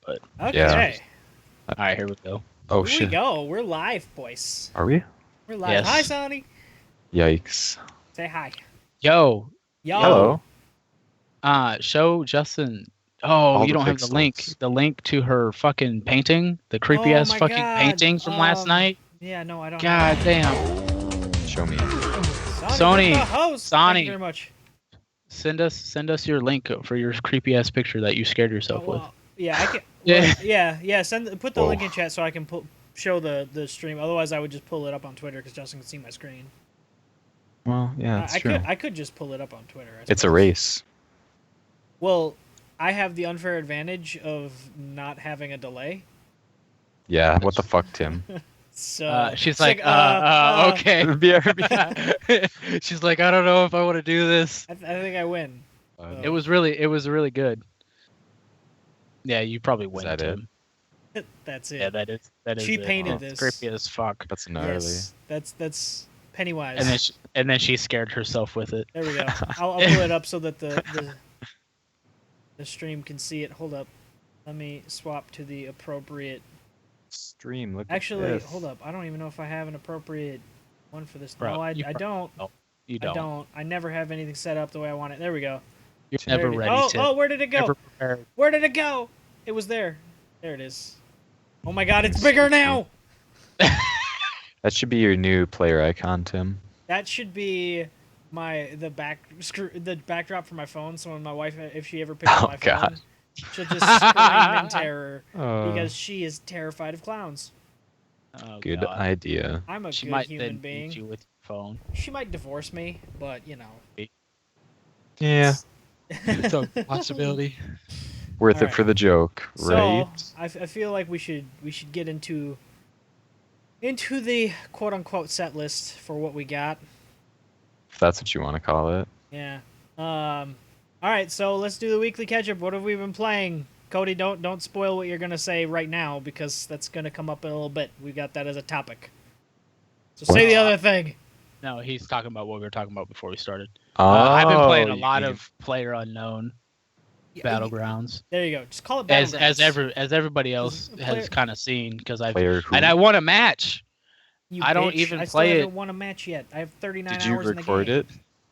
But Okay. all right, here we go. Oh Here we shit. go. We're live, boys. Are we? We're live. Yes. Hi, Sonny. Yikes. Say hi. Yo, Yo. Hello. show Justin. Oh, All you the don't have the link. pixels. The link to her fucking painting, the creepy Oh ass my fucking God. painting from last night. Yeah, no, I don't. God damn. Show me. Sonny, the host. Thank Sonny. you very much. Send us your link for your creepy ass picture that you scared yourself with. Yeah, I can. Yeah. Yeah. Put the Whoa. link in chat so I can show the stream. Otherwise, I would just pull it up on Twitter because Justin can see my screen. Well, yeah, that's true. I could just pull it up on Twitter. I It's a suppose. race. Well, I have the unfair advantage of not having a delay. Yeah, what the fuck, Tim? So She's it's like, okay. BRB. She's like, I don't know if I want to do this. I think I win. It was really good. Yeah, you probably win. that Tim. That's it. Yeah, that is. She it. painted It's this. creepy as fuck. That's gnarly. Yes, that's Pennywise. And then she scared herself with it. There we go. I'll pull it up so that the stream can see it. Hold up. Let me swap to the appropriate. Stream, look Actually, at this. hold up. I don't even know if I have an appropriate one for this. Bro, No, I you don't. You I don't. I never have anything set up the way I want it. There we go. You're There never it is. ready. Tim. Oh, where did it go? Never prepared. Where did it go? It was there. There it is. Oh my God, it's bigger now. That should be your new player icon, Tim. That should be the backdrop for my phone. So when my wife, if she ever picks up my phone, God. she'll just scream in terror Oh, because she is terrified of clowns. Oh, good God. idea. I'm a She good might human then being. beat you with your phone. She might divorce me, but you know. Yeah, It's a possibility. worth it Alright. for the joke, right? So I feel like we should get into the quote unquote set list for what we got. If that's what you want to call it. Yeah. All right. So let's do the weekly catch up. What have we been playing? Cody, don't spoil what you're gonna say right now because that's gonna come up in a little bit. We got that as a topic. So say the other thing. No, he's talking about what we were talking about before we started. Oh, I've been playing a you lot mean- of Player Unknown Yeah, Battlegrounds, There you go. Just call it as Battlegrounds. everybody else Player- has kind of seen because player who. and I won a match. You I don't bitch. even I still play haven't it. won a match yet. I have 39 Did you hours in the record game. it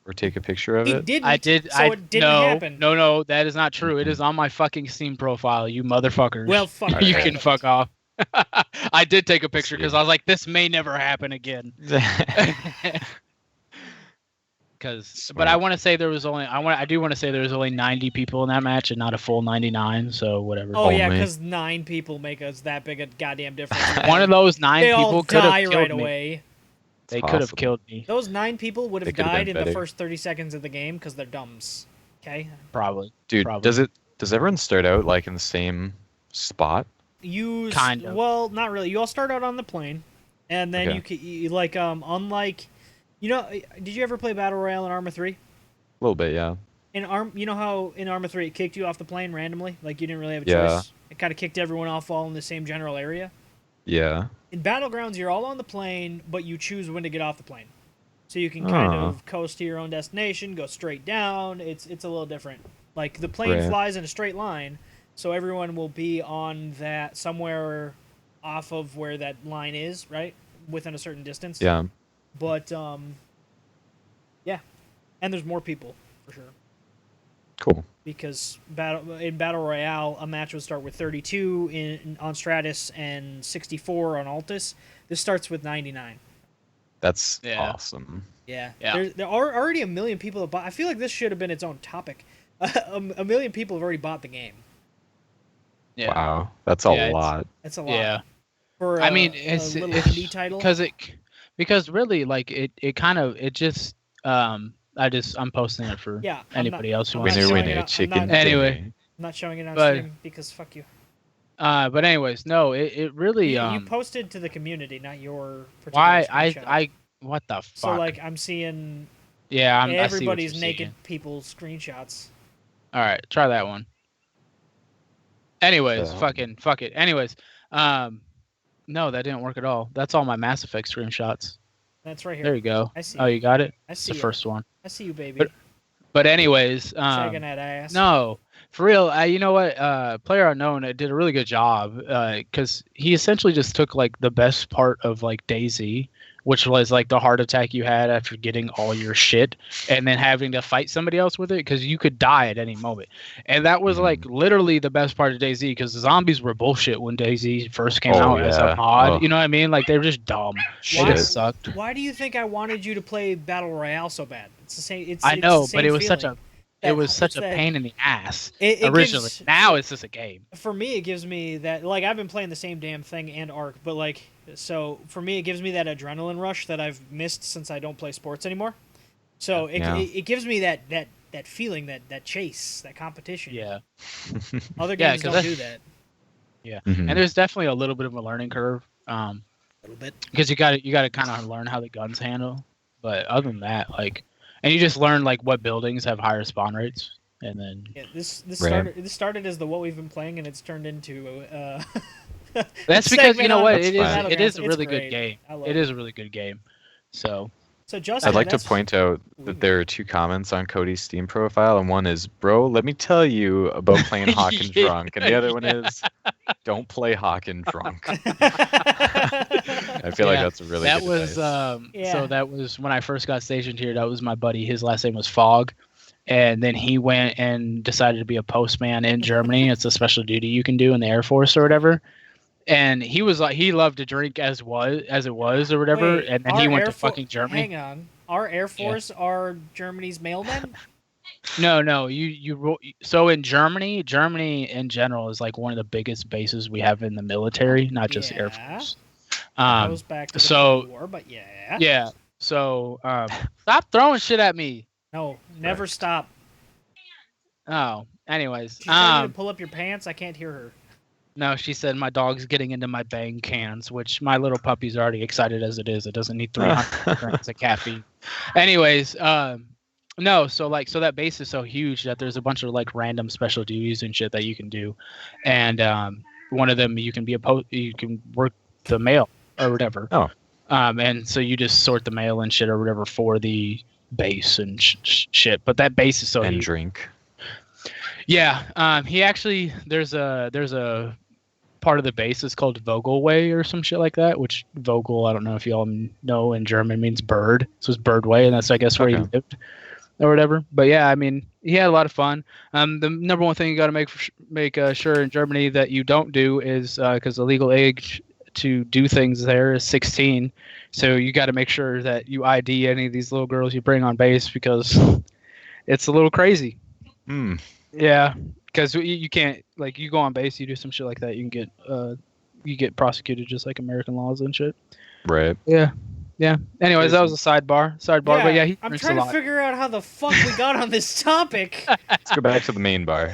or take a picture of He it? didn't. I did. So it didn't happen. No, that is not true. It is on my fucking Steam profile, you motherfuckers. Well, fuck. you Alright. can fuck off. I did take a picture See. because I was like, this may never happen again. But I want to say there was only I do want to say there was only 90 people in that match and not a full 99. So whatever. Oh yeah, Only. because 9 people make us that big a goddamn difference. One of those 9 they all people could have die killed right me. away. They could have possible. killed me. Those 9 people would They have could have died been in the better. first 30 seconds of the game because they're dumbs. Okay. Probably. Dude, Probably. does everyone start out like in the same spot? Kind of. Well, not really. You all start out on the plane, and then Okay. you like unlike, did you ever play Battle Royale in Arma 3? A little bit, yeah. You know how in Arma 3 it kicked you off the plane randomly, like you didn't really have a Yeah. choice. It kind of kicked everyone off all in the same general area. Yeah. In Battlegrounds, you're all on the plane, but you choose when to get off the plane. So you can kind Oh. of coast to your own destination, go straight down. It's a little different. Like the plane Right. flies in a straight line, so everyone will be on that somewhere off of where that line is, right? Within a certain distance. Yeah. But yeah. And there's more people for sure. Cool. Because in Battle Royale, a match would start with 32 on Stratus and 64 on Altus. This starts with 99. That's Yeah. awesome. Yeah. Yeah. There are already a million people that bought. I feel like this should have been its own topic. A million people have already bought the game. Yeah. Wow. That's a Yeah, it's- lot. That's a lot. Yeah. For I mean, a it's little indie title. because really like it just I'm posting it for Yeah. anybody else who I'm wants not to showing see it it. on- I'm chicken. not- Anyway. dinner. I'm not showing it on But- stream because fuck you. But anyways, no, it really You posted to the community, not your particular why screenshot. what the fuck? So like I'm seeing yeah, I see what everybody's you're naked seeing. people's screenshots. All right, try that one. Anyways, Yeah. fuck it. Anyways, no, that didn't work at all. That's all my Mass Effect screenshots. That's right here. There you go. I see. Oh, you got it. I It's see the you. first one. I see you, baby. But anyways, Shaking that ass. no, For real, you know what? Player Unknown did a really good job because he essentially just took like the best part of like DayZ, which was like the heart attack you had after getting all your shit, and then having to fight somebody else with it because you could die at any moment. And that was like literally the best part of DayZ because the zombies were bullshit when DayZ first came out as a mod. Oh. You know what I mean? Like they were just dumb. They Shit. just sucked. Why do you think I wanted you to play Battle Royale so bad? It's the same. I know, it's the but same it was such feeling. a it was such It's a that- pain in the ass It originally. gives- Now it's just a game. For me, it gives me that, like, I've been playing the same damn thing and Ark, but like, so for me, it gives me that adrenaline rush that I've missed since I don't play sports anymore. So it gives me that feeling, that chase, that competition. Yeah. Other Yeah, games 'cause don't that- do that. Yeah, Mhm. and there's definitely a little bit of a learning curve, A little bit. because you got to kind of learn how the guns handle. But other than that, like, and you just learn like what buildings have higher spawn rates, and then Yeah, this Right. started as the what we've been playing, and it's turned into that's because you know what, That's fine. it is a It's really great. good game. I love It is a really good game. So So Justin, I'd like to that's- point out that there are 2 comments on Cody's Steam profile, and one is, "Bro, let me tell you about playing Hawk and Yeah. Drunk," and the other one is, "Don't play Hawk and Drunk." I feel like Yeah, that's a really that good was advice. Yeah. so that was when I first got stationed here. That was my buddy. His last name was Fog. And then he went and decided to be a postman in Germany. It's a special duty you can do in the Air Force or whatever. And he was like, he loved to drink as it was or whatever. Wait, and then our he went Air to Fo- fucking Germany. Hang on, our Air Force are Germany's mailmen. No, so in Germany in general is like one of the biggest bases we have in the military, not just Air Yeah. Force. Goes back to the so- Cold War, but yeah. Yeah. So stop throwing shit at me. No, never stop. Oh, anyways. She's trying to pull up your pants. I can't hear her. No, she said my dog's getting into my bang cans, which my little puppy's already excited as it is. It doesn't need 300 grams of caffeine. Anyways, no, so that base is so huge that there's a bunch of like random special duties and shit that you can do, and one of them you can you can work the mail or whatever. Oh. And so you just sort the mail and shit or whatever for the base and shit. But that base is so And huge. drink. Yeah, he actually there's a part of the base is called Vogelway or some shit like that. Which Vogel, I don't know if y'all know, in German means bird. So it's Birdway, and that's I guess where he Okay. lived or whatever. But yeah, I mean, he had a lot of fun. The number one thing you got to make sure in Germany that you don't do is because the legal age to do things there is 16. So you got to make sure that you ID any of these little girls you bring on base because it's a little crazy. Hmm. Yeah, because you can't, like, you go on base, you do some shit like that, you can get prosecuted just like American laws and shit. Right. Yeah. Anyways, that was a sidebar. But yeah, he I'm drinks a trying to lot. figure out how the fuck we got on this topic. Let's go back to the main bar.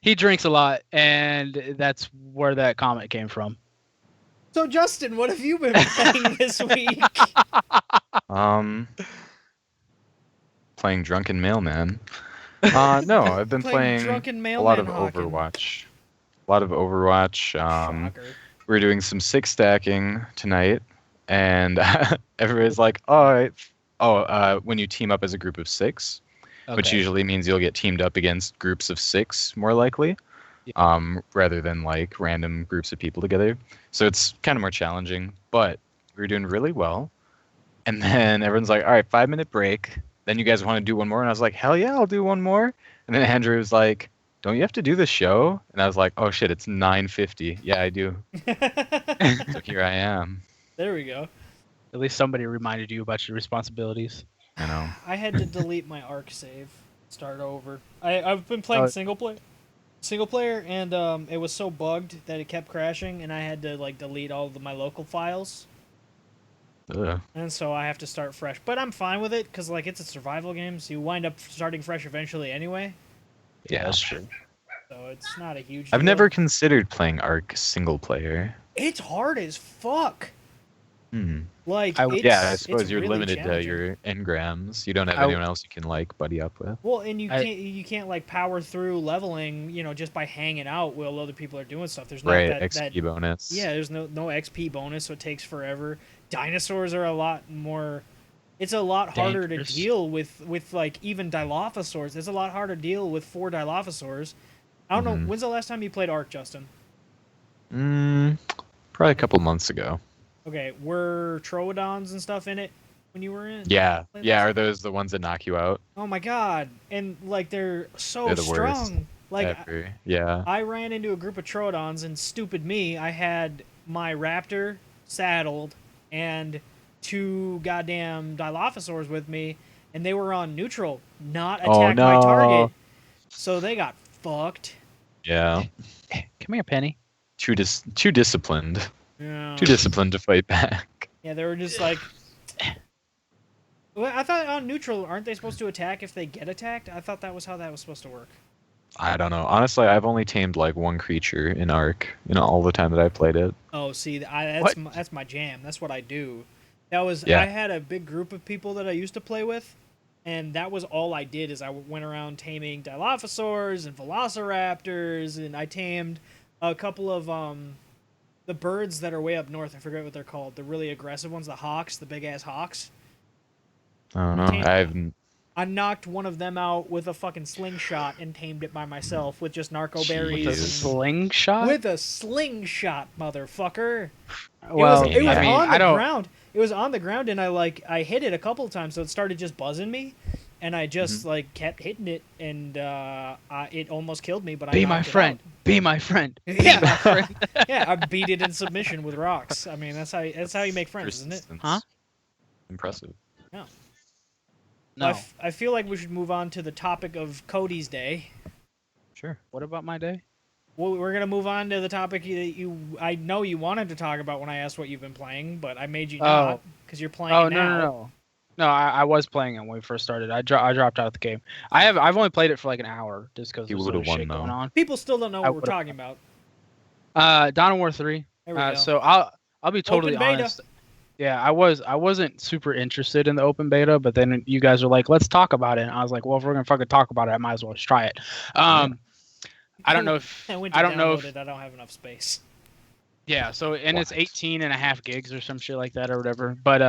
He drinks a lot, and that's where that comment came from. So Justin, what have you been playing this week? Playing Drunken Mailman. No, I've been playing Drunken a Mailman lot of Hawking. Overwatch. Shocker. We're doing some 6 stacking tonight, and everybody's like, when you team up as a group of 6, which Okay. usually means you'll get teamed up against groups of 6 more likely, rather than like random groups of people together. So it's kind of more challenging, but we were doing really well. And then everyone's like, all right, 5-minute break. Then you guys want to do one more? And I was like, hell yeah, I'll do one more. And then Andrew was like, don't you have to do the show? And I was like, oh shit, it's 9:50. Yeah, I do. So here I am. There we go. At least somebody reminded you about your responsibilities. I know. I had to delete my Ark save, start over. I've been playing single player, and it was so bugged that it kept crashing, and I had to like delete all of my local files, Ugh. and so I have to start fresh. But I'm fine with it because like it's a survival game, so you wind up starting fresh eventually anyway. Yeah, that's true. So it's not a huge. I've deal. never considered playing Ark single player. It's hard as fuck. Hmm. Like Yeah, I it's suppose you're really limited to challenging. your engrams. You don't have I- anyone else you can like buddy up with. Well, and I- you can't like power through leveling, just by hanging out while other people are doing stuff. There's not Right, that XP bonus. yeah, there's no XP bonus, so it takes forever. Dinosaurs are a lot more. It's a lot harder to Dangerous. deal with like even Dilophosaurs. It's a lot harder to deal with 4 Dilophosaurs. I don't know. Mhm. When's the last time you played Ark, Justin? Probably a couple months ago. Okay, were Troodons and stuff in it when you were in? Yeah, Played yeah. last Are time? those the ones that knock you out? Oh my god! And like they're so They're the worst strong. Like ever. Yeah. I ran into a group of Troodons, and stupid me, I had my Raptor saddled and 2 goddamn Dilophosaurs with me, and they were on neutral, not Oh attack my target, no. so they got fucked. Yeah. Come here, Penny. Too disciplined. Yeah. Too disciplined to fight back. Yeah, they were just like. Well, I thought on neutral, aren't they supposed to attack if they get attacked? I thought that was how that was supposed to work. I don't know. Honestly, I've only tamed like one creature in Ark, all the time that I played it. Oh, see, What? that's my jam. That's what I do. That was Yeah. I had a big group of people that I used to play with, and that was all I did. Is I went around taming Dilophosaurs and Velociraptors, and I tamed a couple of the birds that are way up north. I forget what they're called. The really aggressive ones, the hawks, the big ass hawks. I don't know. Tam- I knocked one of them out with a fucking slingshot and tamed it by myself with just narco berries. The Jesus. slingshot. With a slingshot, motherfucker. Well, it was I mean, on the I don't. ground. It was on the ground, and I hit it a couple of times, so it started just buzzing me, and I just like kept hitting it, and it almost killed me. But I Be my knocked it friend. out. Be my friend. Yeah. Be my friend. Yeah, I beat it in submission with rocks. I mean, that's how you make friends, isn't it? Persistence. Huh? Impressive. No. I feel like we should move on to the topic of Cody's day. Sure. What about my day? Well, we're gonna move on to the topic that I know you wanted to talk about when I asked what you've been playing, but I made you not because you're playing Oh now. no. No, I was playing it when we first started. I dropped out of the game. I've only played it for like an hour just because He there's would've other won, shit going though. on. People still don't know I what we're would've- talking about. Dawn of War 3. There we go. So I'll be totally Open beta. honest. Yeah, I wasn't super interested in the open beta, but then you guys were like, "Let's talk about it." And I was like, "Well, if we're gonna fucking talk about it, I might as well just try it." I don't know if I went I to don't know download if it. I don't have enough space. yeah. So and it's What? 18.5 gigs or some shit like that or whatever. But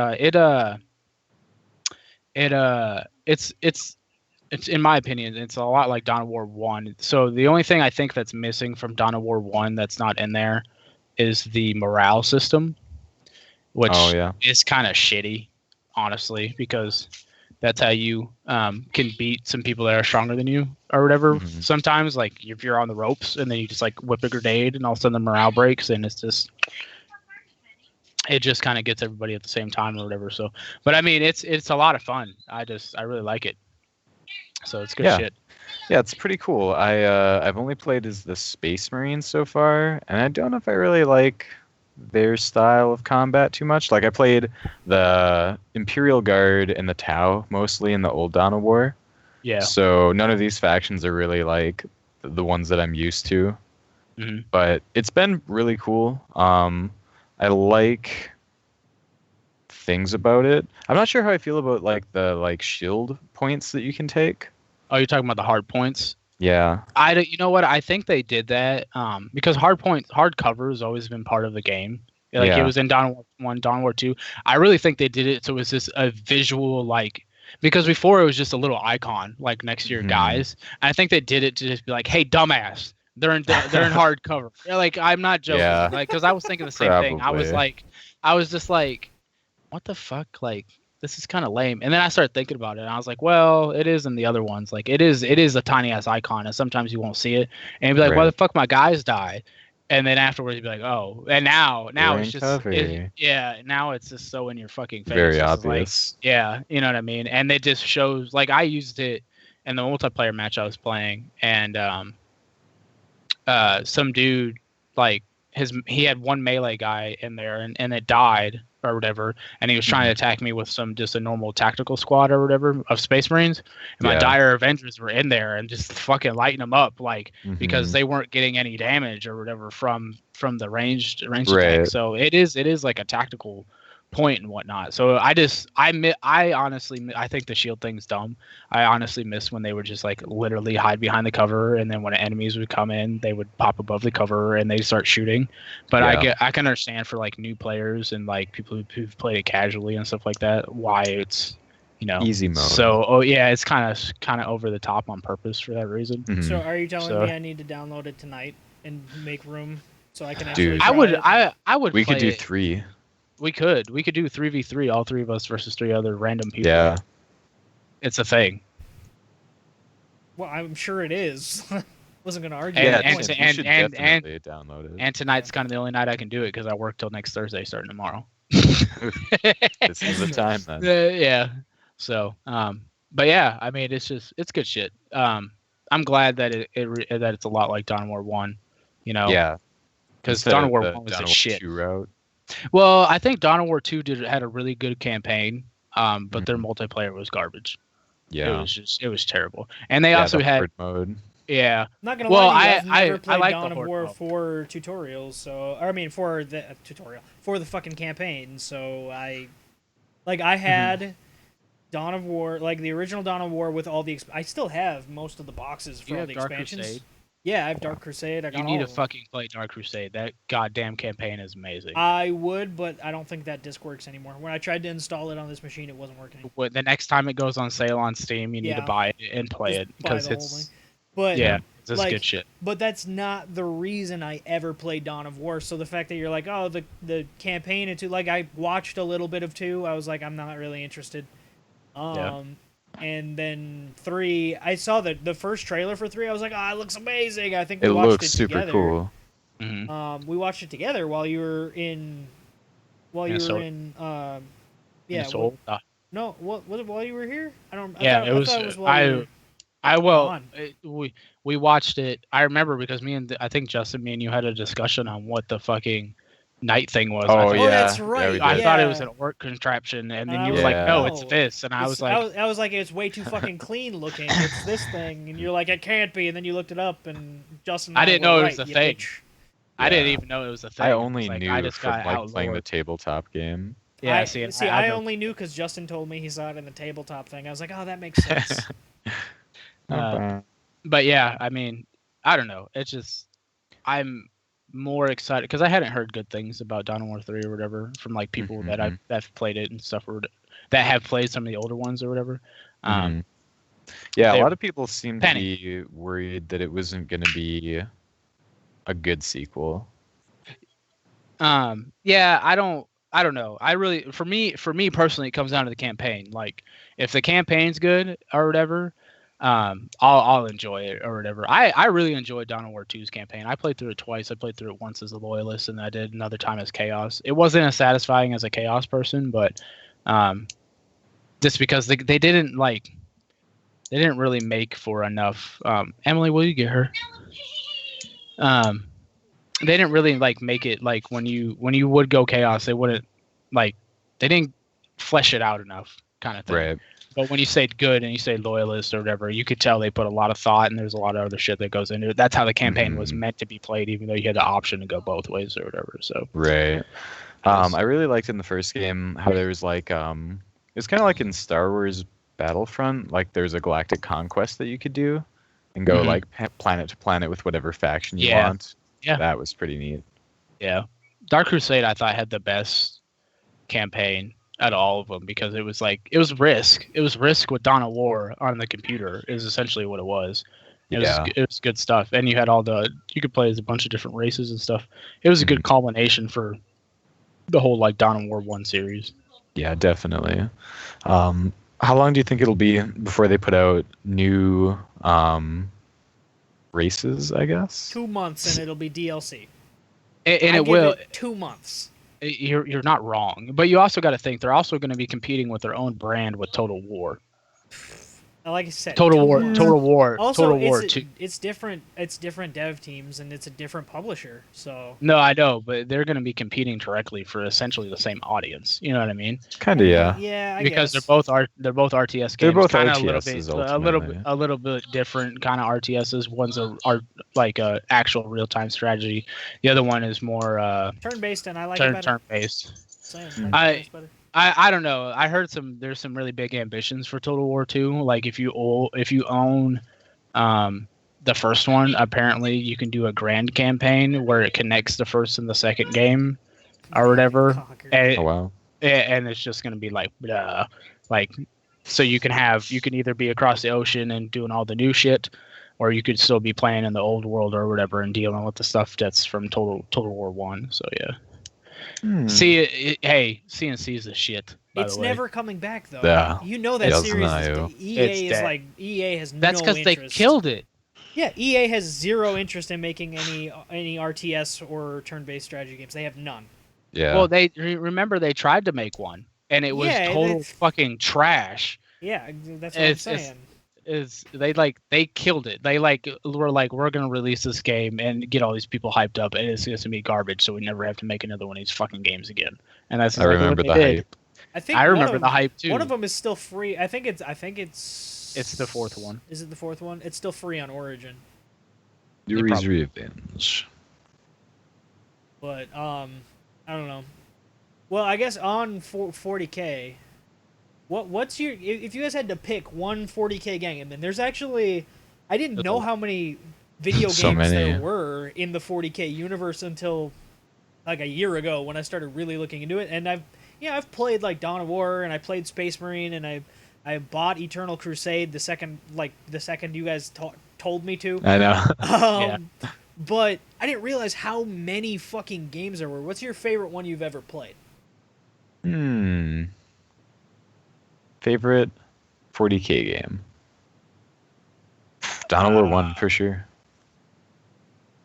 it's in my opinion, it's a lot like Dawn of War 1. So the only thing I think that's missing from Dawn of War 1 that's not in there is the morale system, which Oh yeah. is kind of shitty, honestly, because that's how you can beat some people that are stronger than you or whatever. Mhm. Sometimes, like if you're on the ropes and then you just like whip a grenade and all of a sudden the morale breaks and it just kind of gets everybody at the same time or whatever. So, but I mean, it's a lot of fun. I really like it. So it's good Yeah. shit. Yeah, it's pretty cool. I've only played as the Space Marines so far, and I don't know if I really like their style of combat too much. Like I played the Imperial Guard and the Tau mostly in the old Dawn of War. Yeah. So none of these factions are really like the ones that I'm used to. Mhm. But it's been really cool. I like things about it. I'm not sure how I feel about like the shield points that you can take. Oh, you're talking about the hard points? Yeah. You know what? I think they did that because hard cover has always been part of the game. Like it Yeah. was in Dawn of War 1, Dawn of War 2. I really think they did it so it was just a visual because before it was just a little icon like next to your Mhm. guys. I think they did it to just be like, "Hey, dumbass, they're in hard cover." Like I'm not joking. Yeah. Like because I was thinking the same thing. I was just like, what the fuck? Like this is kind of lame. And then I started thinking about it, and I was like, well, it is in the other ones. Like it is a tiny ass icon, and sometimes you won't see it, and you'd be like, why Right. the fuck my guys died? And then afterwards you'd be like, oh, and now They're it's in just cover. now it's just so in your fucking face. Very It's just like, obvious. yeah, you know what I mean. And it just shows. Like I used it in the multiplayer match I was playing, and some dude like he had one melee guy in there and it died or whatever, and he was trying to attack me with just a normal tactical squad or whatever of Space Marines, and my Yeah. dire Avengers were in there and just fucking lighting them up because Mhm. they weren't getting any damage or whatever from the ranged Right. attack. So it is like a tactical point and whatnot. So I honestly I think the shield thing's dumb. I honestly miss when they would just like literally hide behind the cover, and then when enemies would come in, they would pop above the cover and they start shooting. But Yeah. I can understand for like new players and like people who've played it casually and stuff like that why it's Easy mode. So yeah, it's kind of over the top on purpose for that reason. Mhm. So are you telling So- me I need to download it tonight and make room so I can Dude. actually? I try would it? I would We play could do it. 3. We could do 3v3, all 3 of us versus 3 other random people. Yeah. It's a thing. Well, I'm sure it is. Wasn't gonna argue. Yeah, that and- point. you and- should and- definitely download it. And tonight's kind of the only night I can do it because I work till next Thursday, starting tomorrow. This is the time then. Yeah. So, but yeah, I mean, it's good shit. I'm glad that that it's a lot like Dawn of War 1, Yeah. because Instead Dawn of of War the 1 was Dawn the of War shit. 2 route. Well, I think Dawn of War 2 had a really good campaign, but their Mhm. multiplayer was garbage. Yeah. It was terrible. And they also the had horde mode. yeah. Not gonna Well, lie to you, I've I never played like the Dawn of Horde War mode. 4 tutorials, so or I mean for the tutorial for the fucking campaign. So I had Dawn of War, like the original Dawn of War with all the. I still have most of the boxes for You all have the Dark expansions. Crusade. Yeah, I have Dark Crusade. I got You all need to of them. fucking play Dark Crusade. That goddamn campaign is amazing. I would, but I don't think that disc works anymore. When I tried to install it on this machine, it wasn't working. The next time it goes on sale on Steam, you need to Yeah. buy it and play Just it buy because the whole it's thing. But yeah, it's like, good shit. But that's not the reason I ever played Dawn of War. So the fact that you're like, oh, the campaign into like I watched a little bit of 2, I was like, I'm not really interested. And then 3, I saw the first trailer for 3. I was like, oh, it looks amazing. I think we It watched looks it super together. cool. Mhm. We watched it together while you were in. While you were Minnesota. in. Yeah. Minnesota. No, what was it while you were here? I don't. I Yeah, thought, it was. I thought it was while you were gone. We watched it. I remember because I think Justin, me and you had a discussion on what the fucking night thing was. Oh, I thought, yeah. that's Yeah, right. we I did. thought it was an orc contraption, and then And you I were was like, like, "No, it's no. this," and I was like, I was like, it's way too fucking clean looking. It's this thing, and you're like, it can't be. And then you looked it up, and Justin. And I didn't were know it right, was a you thing. bitch. "I didn't Yeah. even know it was a thing." I It only was like, knew I just from got like playing the outlawed. tabletop game. Yeah, I I only knew because Justin told me he saw it in the tabletop thing. I was like, oh, that makes sense. But yeah, I mean, I don't know. It's just I'm more excited because I hadn't heard good things about Dawn of War 3 or whatever from like people that've played it and stuff, or that have played some of the older ones or whatever. Yeah, a they- lot of people seem to Penny. be worried that it wasn't going to be a good sequel. Yeah, I don't know. I really, for me personally, it comes down to the campaign. Like, if the campaign's good or whatever, I'll enjoy it or whatever. I really enjoyed Dawn of War 2's campaign. I played through it twice. I played through it once as a loyalist, and I did another time as chaos. It wasn't as satisfying as a chaos person, but just because they didn't really make for enough. Emily, will you get her? They didn't really make it like when you would go chaos, they wouldn't they didn't flesh it out enough kind of thing. Right. But when you say good and you say loyalist or whatever, you could tell they put a lot of thought and there's a lot of other shit that goes into it. That's how the campaign was meant to be played, even though you had the option to go both ways or whatever. So Right. I really liked in the first game how there was it's kind of like in Star Wars Battlefront, like there's a galactic conquest that you could do and go planet to planet with whatever faction you want. Yeah. That was pretty neat. Yeah. Dark Crusade I thought had the best campaign out of all of them because it was Risk. It was Risk with Dawn of War on the computer is essentially what it was. It was good stuff. And you had you could play as a bunch of different races and stuff. It was a good culmination for the whole Dawn of War 1 series. Yeah, definitely. How long do you think it'll be before they put out new races, I guess? 2 months and it'll be DLC. And it will. 2 months. You're not wrong, but you also got to think they're also going to be competing with their own brand with Total War. Like I said, Total War. Also, Total War. it's different. It's different dev teams and it's a different publisher. So no, I know, but they're going to be competing directly for essentially the same audience. You know what I mean? Kind of, yeah. Yeah, I because guess. they're both RTS games. They're both kinda RTSs, a little bit different kind of RTSs. One's are like a actual real time strategy. The other one is more turn-based, and I like it better. turn-based. Same. I don't know. I heard there's some really big ambitions for Total War 2. Like if you own the first one, apparently you can do a grand campaign where it connects the first and the second game or whatever. Oh wow. And it's just gonna be blah. So you can either be across the ocean and doing all the new shit, or you could still be playing in the old world or whatever and dealing with the stuff that's from Total War 1. So yeah. Hey, CNC is the shit. By It's the way, never coming back though. Yeah. You know that It series doesn't, is EA It's is dead. like EA has that's no because interest. they killed it. Yeah, EA has zero interest in making any RTS or turn-based strategy games. They have none. Yeah. Well, they remember they tried to make one, and it was Yeah, total it's- fucking trash. Yeah, that's what I'm saying. They killed it. They were like, we're gonna release this game and get all these people hyped up, and it's gonna be garbage, so we never have to make another one of these fucking games again. And that's I exactly remember what the they did. hype. I think I remember the hype too. One of them is still free. I think it's. It's the fourth one. Is it the fourth one? It's still free on Origin. Yuri's Revenge. But I don't know. Well, I guess on 40K, what's your if you guys had to pick one 40K game, and there's actually I didn't know how many video games So many. there were in the 40K universe until like a year ago when I started really looking into it, and I've played like Dawn of War, and I played Space Marine, and I bought Eternal Crusade the second you guys told me to. I know. Yeah. But I didn't realize how many fucking games there were. What's your favorite one you've ever played? Favorite 40K game? Dawn of War 1 for sure.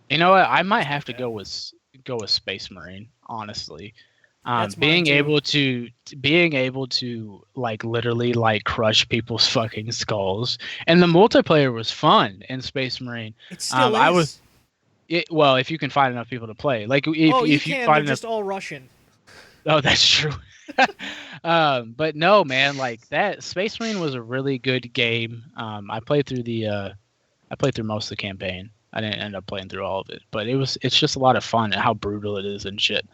You know what? I might have to go with Space Marine, honestly. That's being mine too. able to like literally like crush people's fucking skulls, and the multiplayer was fun in Space Marine. It still is. Well, if you can find enough people to play, like if you if can. you find They're enough, just all Russian. oh, that's true. But no, man, like that Space Marine was a really good game. I played through most of the campaign. I didn't end up playing through all of it, but it's just a lot of fun and how brutal it is and shit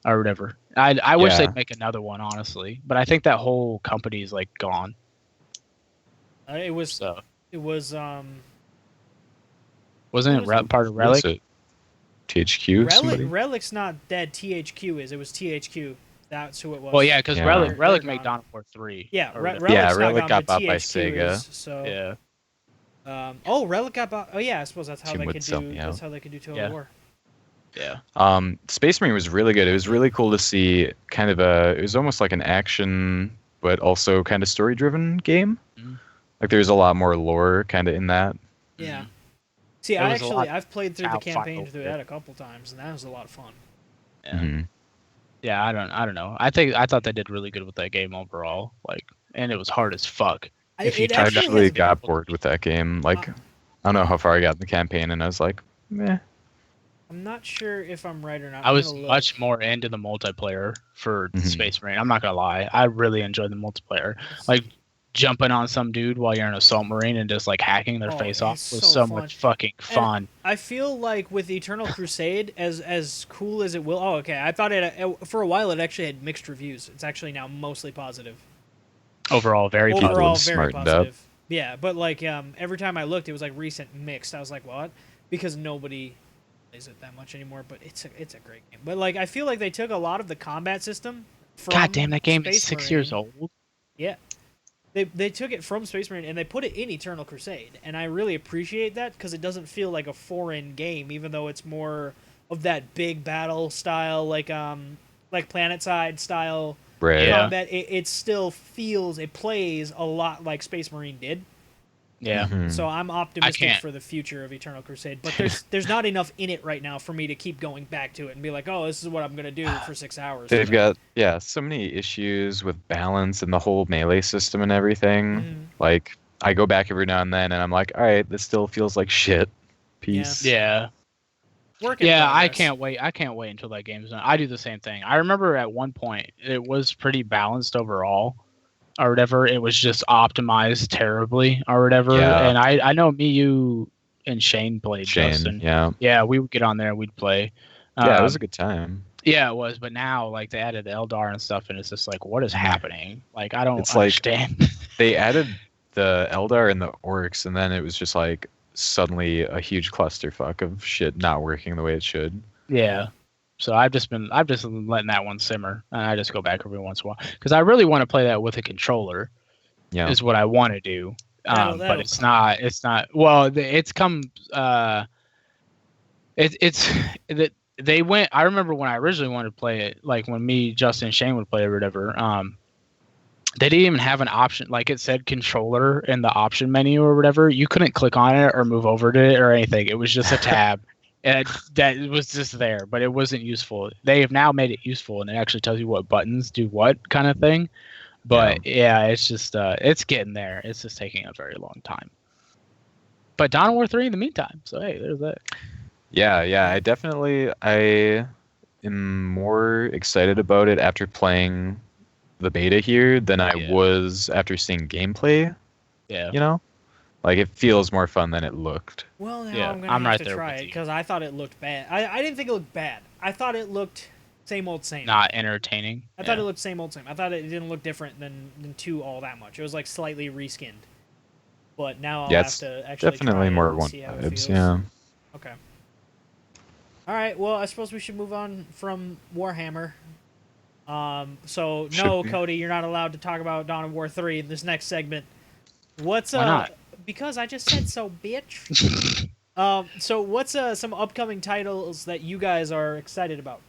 or whatever. I wish Yeah. they'd make another one, honestly, but I think that whole company is like gone. It was. So It was. wasn't What it was part of What is Relic? it? THQ? somebody? Relic's not dead. THQ is. It was THQ. That's who it was. Well, yeah, because Yeah. Relic They're made gone. Dawn of War 3. Yeah, or Relic's whatever. not Relic gone, got but bought by THQ Sega. is, so. Yeah. Relic got bought. Oh yeah, I suppose that's how Team they would could sell do. me That's out. how they could do Total Yeah. War. Yeah. Space Marine was really good. It was really cool to see it was almost like an action, but also kind of story-driven game. Mhm. Like there's a lot more lore kind of in that. Yeah. Mhm. See, There was a lot I've played through the of campaign final through bit. that a couple times, and that was a lot of fun. Yeah. Mhm. Yeah, I don't know. I thought they did really good with that game overall. Like, and it was hard as fuck. If you It I actually actually has- got bored with that game. Like, I don't know how far I got in the campaign, and I was like, meh. I'm not sure if I'm right or not. I I'm was gonna look. much more into the multiplayer for Mhm. Space Marine. I'm not gonna lie. I really enjoyed the multiplayer. Like jumping on some dude while you're in an assault marine and just like hacking their Oh, face off it's was so so fun. much fucking fun. I feel like with Eternal Crusade, as cool as it will. Oh, okay. I thought for a while it actually had mixed reviews. It's actually now mostly positive. Overall, very People Overall, have very smartened up. positive. Yeah, but like every time I looked, it was like recent mixed. I was like, what? Because nobody plays it that much anymore. But it's a great game. But like I feel like they took a lot of the combat system. From God damn, that game is Space 6 Marine. years old. Yeah. They took it from Space Marine and they put it in Eternal Crusade, and I really appreciate that because it doesn't feel like a foreign game, even though it's more of that big battle style, like PlanetSide style Right. Yeah. combat. It still feels, it plays a lot like Space Marine did. Yeah. Mhm. So I'm optimistic can't. for the future of Eternal Crusade, but there's not enough in it right now for me to keep going back to it and be like, oh, this is what I'm gonna do for 6 hours. They've got so many issues with balance and the whole melee system and everything. Mhm. Like I go back every now and then, and I'm like, all right, this still feels like shit. Peace. Yeah. Work in Yeah, I progress. can't wait. I can't wait until that game's done. I do the same thing. I remember at one point it was pretty balanced overall, or whatever. It was just optimized terribly, or whatever. Yeah. And I know me, you, and Shane played. Shane. Justin. Yeah. Yeah, we would get on there and we'd play. Yeah, it was Um, a good time. yeah, it was. But now, like, they added the Eldar and stuff, and it's just like, what is happening? Like, I don't It's like- understand. They added the Eldar and the Orcs, and then it was just like suddenly a huge clusterfuck of shit not working the way it should. Yeah. So I've just been letting that one simmer, and I just go back every once in a while because I really want to play that with a controller. Yeah. is what I want to do. That'll But it's come. not. It's not. Well, it's come. It's that they went. I remember when I originally wanted to play it, like when me, Justin, and Shane would play it or whatever. They didn't even have an option. Like it said controller in the option menu or whatever. You couldn't click on it or move over to it or anything. It was just a tab. And that was just there, but it wasn't useful. They have now made it useful, and it actually tells you what buttons do what kind of thing. But yeah, it's just it's getting there. It's just taking a very long time. But Dawn of War 3 in the meantime. So hey, there's that. Yeah, I am more excited about it after playing the beta here than I was after seeing gameplay. Yeah. You know? Like it feels more fun than it looked. Well, now I'm gonna have to try it because I thought it looked bad. I didn't think it looked bad. I thought it looked same old same. Not entertaining. I thought it looked same old same. I thought it didn't look different than 2 all that much. It was like slightly reskinned. But now I'll have to actually definitely try more it and one see how it vibes, feels. yeah. Okay. All right. Well, I suppose we should move on from Warhammer. So no, Cody, you're not allowed to talk about Dawn of War 3 in this next segment. What's Why not? Because I just said so, bitch. So what's some upcoming titles that you guys are excited about?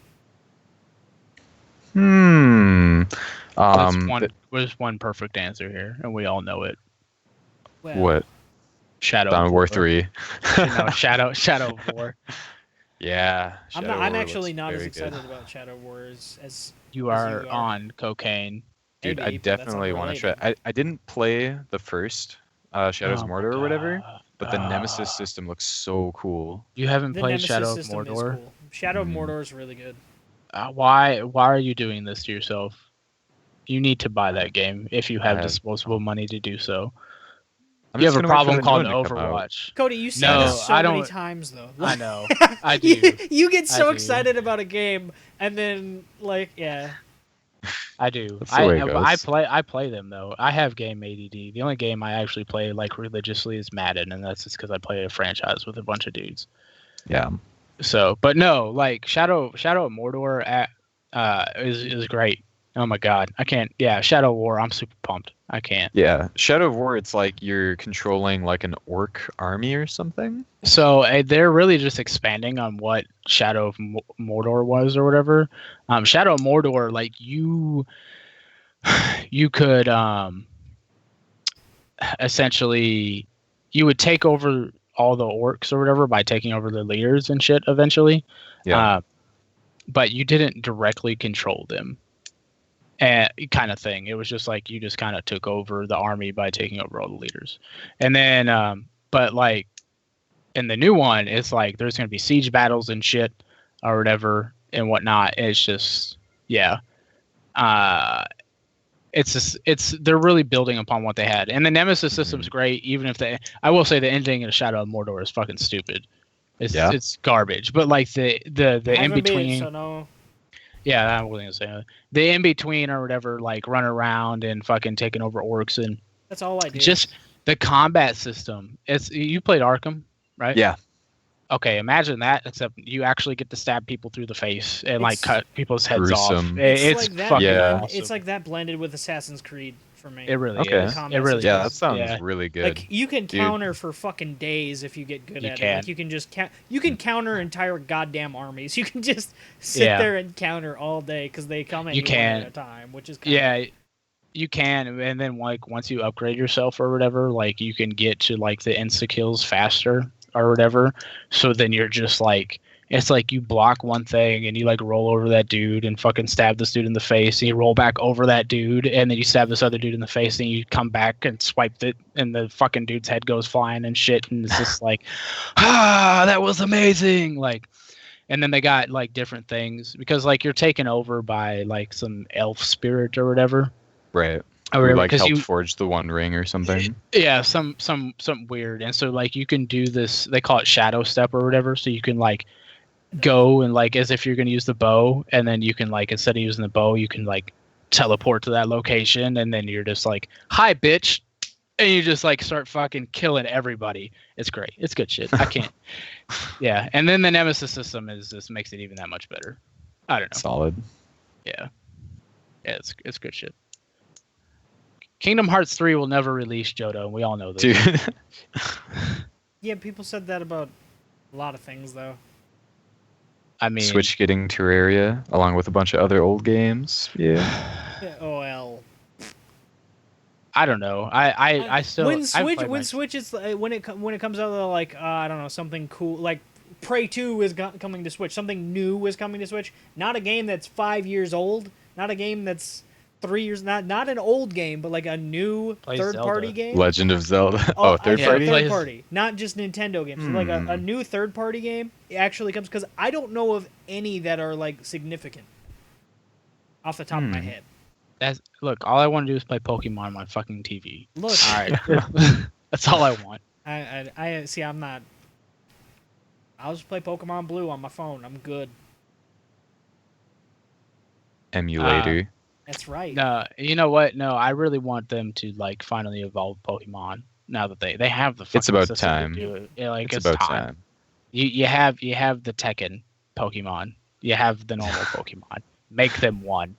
There's one perfect answer here, and we all know it. Well, What? Shadow Dawn of War 3. No, Shadow of War. Yeah. I'm actually not as excited about Shadow of War as you are on cocaine. Dude, Maybe, I definitely want to try. I didn't play the first Shadows of Mordor or whatever, but the Nemesis system looks so cool. You haven't played Nemesis Shadow of system Mordor? is cool. Shadow of Mordor is really good. Why are you doing this to yourself? You need to buy that game if you have disposable money to do so. You have a problem called Overwatch. Cody, you say this so many times, though. I know. I do. You get so excited about a game, and then, I do. That's the way it goes. I play them, though. I have game ADD. The only game I actually play, religiously is Madden, and that's just because I play a franchise with a bunch of dudes. Yeah. So, but no, Shadow of Mordor is great. Oh my god, I can't. Yeah, Shadow of War, I'm super pumped. I can't. Yeah, Shadow of War, it's like you're controlling like an orc army or something. So they're really just expanding on what Shadow of Mordor was or whatever. Shadow of Mordor, like you could essentially you would take over all the orcs or whatever by taking over the leaders and shit eventually. Yeah. But you didn't directly control them. Kind of thing. It was just like you just kind of took over the army by taking over all the leaders. And then but like in the new one, it's like there's going to be siege battles and shit or whatever and whatnot. It's just they're really building upon what they had. And the Nemesis system's great, even if I will say the ending of Shadow of Mordor is fucking stupid. It's garbage. But like the in between. So no. Yeah, I wasn't gonna say that. The in between or whatever, like run around and fucking taking over orcs and that's all I do. Just the combat system. You played Arkham, right? Yeah. Okay, imagine that, except you actually get to stab people through the face and cut people's heads off. It's like fucking awesome. awesome. It's like that blended with Assassin's Creed for me. It really is. It really is. That sounds really good. Like you can counter for fucking days if you get good at it. Like you can just you can counter entire goddamn armies. You can just sit there and counter all day because they come at you one at a time, which is you can, and then like once you upgrade yourself or whatever, like you can get to like the insta kills faster or whatever. So then you're just like. It's like you block one thing and you like roll over that dude and fucking stab this dude in the face and you roll back over that dude and then you stab this other dude in the face and you come back and swipe it and the fucking dude's head goes flying and shit and it's just like, that was amazing. Like, and then they got like different things because like you're taken over by like some elf spirit or whatever. Right. Or like helped forge the One Ring or something. Yeah, something weird. And so like you can do this, they call it shadow step or whatever. So you can like go and like as if you're going to use the bow and then you can like instead of using the bow you can like teleport to that location and then you're just like hi bitch and you just like start fucking killing everybody. It's great. It's good shit. I can't. Yeah, and then the Nemesis system just makes it even that much better. I don't know. Solid. Yeah, it's good shit. Kingdom Hearts 3 will never release Johto, and we all know this. Dude. Yeah, people said that about a lot of things, though. I mean, Switch getting Terraria along with a bunch of other old games. Yeah. Yeah, OL. I don't know. I still when I've Switch played when my- Switch is when it comes out like I don't know, something cool like Prey 2 is coming to Switch. Something new is coming to Switch. Not a game that's 5 years old. Not a game that's 3 years. Not an old game, but like a new Play third-party Zelda. game. Legend of Zelda. Oh, third I said party? third party, not just Nintendo games. So like a Hmm. new third-party game actually comes because I don't know of any that are like significant off the top of my head. Look, all I want to do is play Pokemon on my fucking TV. Look, All right, that's all I want. I see. I'm not. I'll just play Pokemon Blue on my phone. I'm good. Emulator. That's right. No, you know what? No, I really want them to like finally evolve Pokemon. Now that they have the fucking It's about system to time. do it. Yeah, like It's about time. You have the Tekken Pokemon. You have the normal Pokemon. Make them one.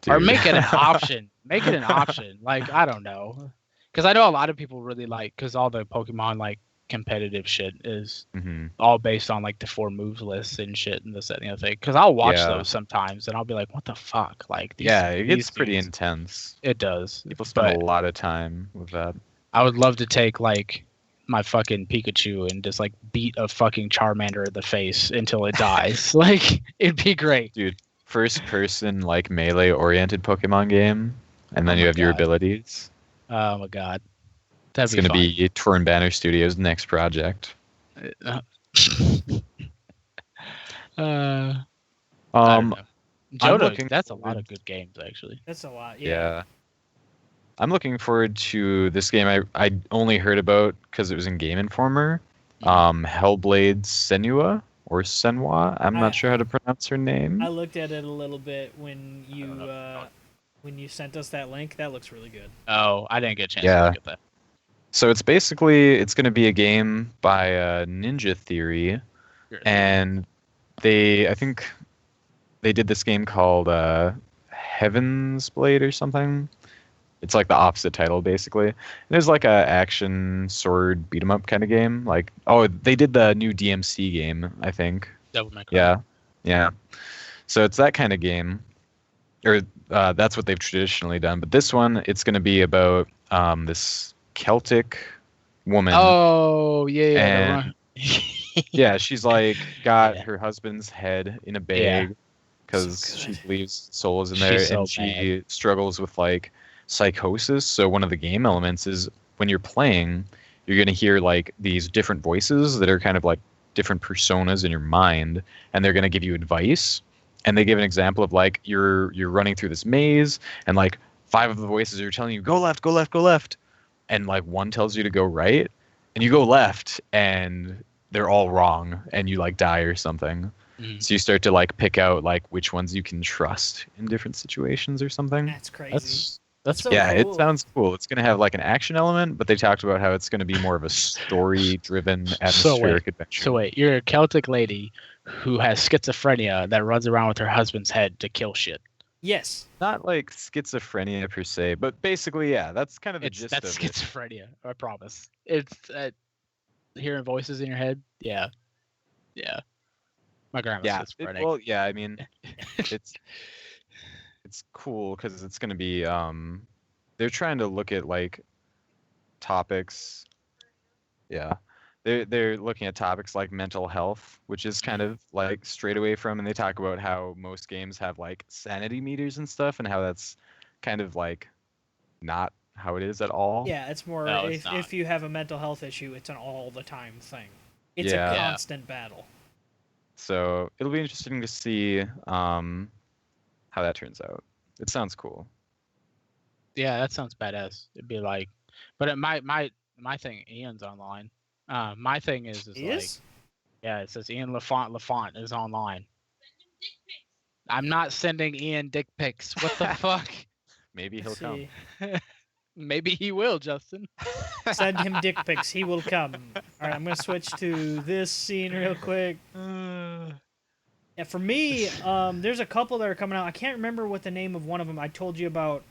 Or Dude. make it an option. Make it an option. Like, I don't know. Because I know a lot of people really like, because all the Pokemon, like, competitive shit is Mhm. all based on, like, the 4 moves lists and shit and this, that, and the other thing. Because I'll watch Yeah. those sometimes and I'll be like, what the fuck? Like, Yeah, it gets these pretty dudes- intense. It does. People spend But a lot of time with that. I would love to take, like, my fucking Pikachu and just, like, beat a fucking Charmander in the face until it dies. Like, it'd be great. First person, like, melee oriented Pokemon game, and then Oh you my have your God. abilities. Oh, my God. That'd It's going to fun. be Torn Banner Studios' next project. I don't Um, know. I'm Johto, looking that's a lot forward- of good games, actually. That's a lot. yeah. Yeah. I'm looking forward to this game I only heard about because it was in Game Informer. Hellblade Senua or Senwa. I'm I- not sure how to pronounce her name. I looked at it a little bit when don't know. you sent us that link. That looks really good. Oh, I didn't get a chance Yeah. to look at that. So it's going to be a game by Ninja Theory, and I think they did this game called Heaven's Blade or something. It's like the opposite title basically. And there's like a action sword beat 'em up kind of game. Like, oh, they did the new DMC game, I think. Devil May Cry. Yeah. So it's that kind of game, or that's what they've traditionally done. But this one, it's going to be about this Celtic woman. Oh, yeah. And- Yeah, she's like got Yeah. her husband's head in a bag because So she good. believes soul is in there, She's so and she struggles with like psychosis. So one of the game elements is when you're playing, you're gonna hear like these different voices that are kind of like different personas in your mind, and they're gonna give you advice. And they give an example of like you're running through this maze, and like 5 of the voices are telling you go left, go left, go left, and like one tells you to go right, and you go left, and they're all wrong, and you like die or something. Mhm. So you start to like pick out like which ones you can trust in different situations or something. That's crazy. That's So Yeah, cool. it sounds cool. It's going to have like an action element, but they talked about how it's going to be more of a story-driven atmospheric adventure. So wait, you're a Celtic lady who has schizophrenia that runs around with her husband's head to kill shit. Yes. Not like schizophrenia per se, but basically, yeah, that's kind of the gist That's of it. schizophrenia. I promise. It's hearing voices in your head. Yeah. My grandma's Yeah, schizophrenic. well, yeah, I mean, it's cool because it's going to be they're trying to look at like topics. Yeah, they're looking at topics like mental health, which is kind of like straight away from, and they talk about how most games have like sanity meters and stuff, and how that's kind of like not how it is at all. Yeah, it's more No, it's not. if you have a mental health issue, it's an all the time thing. It's Yeah. a Yeah. constant battle. So it'll be interesting to see how that turns out. It sounds cool. Yeah, that sounds badass. It'd be like, but my thing, Ian's online. My thing is like, Is? yeah, it says Ian Lafont is online. I'm not sending Ian dick pics. What the fuck? Maybe he'll Let's come. see. Maybe he will, Justin. Send him dick pics. He will come. All right, I'm gonna switch to this scene real quick. Yeah, for me, there's a couple that are coming out. I can't remember what the name of one of them. I told you about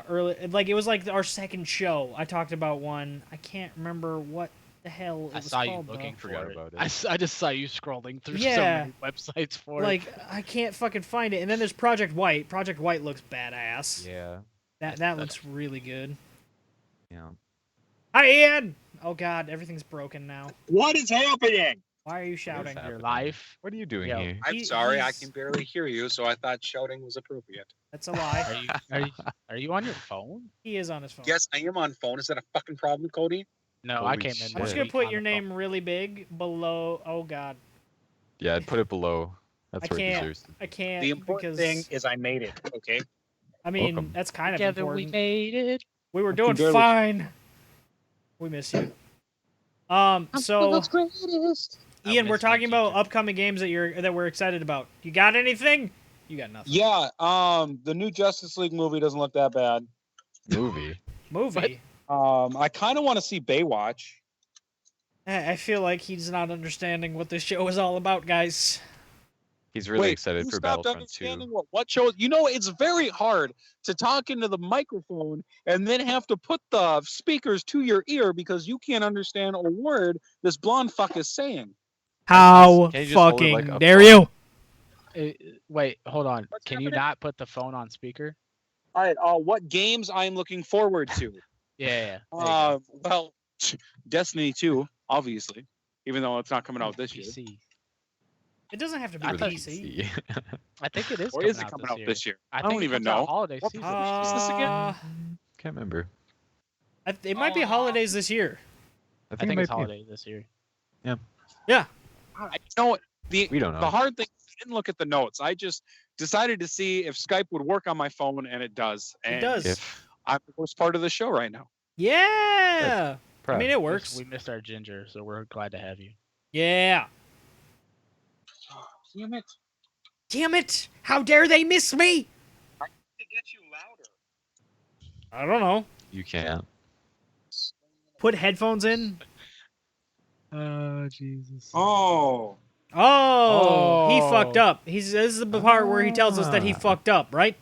Early, like it was like our second show. I talked about one. I can't remember what the hell it I was saw you called. looking Though. for Forgot it. about it. I just saw you scrolling through so Yeah. many websites for Like it. I can't fucking find it. And then there's Project White. Project White looks badass. Yeah. That looks really good. Yeah. Hi, Ian. Oh God, everything's broken now. What is happening? Why are you shouting? happening? Your life. What are you doing Yo. here? I'm He- sorry, I he's- can barely hear you, so I thought shouting was appropriate. That's a lie. Are you on your phone? He is on his phone. Yes, I am on phone. Is that a fucking problem, Cody? No, I Holy came in. shit. I'm just Yeah. gonna put your name really big below. Oh God, Yeah, I'd put it below. That's I where it can't. deserves to be. I can't. The important because, thing is I made it, okay? I mean, Welcome. that's kind of Together important. we made it. We were I doing can barely- fine. We miss you. So Ian, we're talking about upcoming games that we're excited about. You got anything? You got nothing. Yeah, the new Justice League movie doesn't look that bad. Movie. Movie. I kind of want to see Baywatch. I feel like he's not understanding what this show is all about, guys. He's really Wait, excited you for stopped Battlefront understanding 2. what show? You know, it's very hard to talk into the microphone and then have to put the speakers to your ear because you can't understand a word this blonde fuck is saying. How Can you just hold it fucking like a dare phone? you? Wait, hold on. What's Can you happening? not put the phone on speaker? All right, what games I'm looking forward to? Yeah. There you go. Well, Destiny 2, obviously, even though it's not coming out this year. PC. It doesn't have to be For the PC. PC. I think it is. Or is it coming out this year? I I think don't it even comes out know. Holiday What season. is this again? Can't remember. It might be holidays this year. I I think, think it it's might be. holiday this year. Yeah. You know what? We don't know. The hard thing is I didn't look at the notes. I just decided to see if Skype would work on my phone, and it does. It And does. If I'm the worst part of the show right now. Yeah. I proud. mean, it works. We missed our ginger, so we're glad to have you. Yeah. Damn it. Damn it! How dare they miss me? To get you louder. I don't know. you can't. Put headphones in. Oh Jesus. Oh. Oh, he Oh. fucked up. This is the part where he tells us that he Ah. fucked up, right?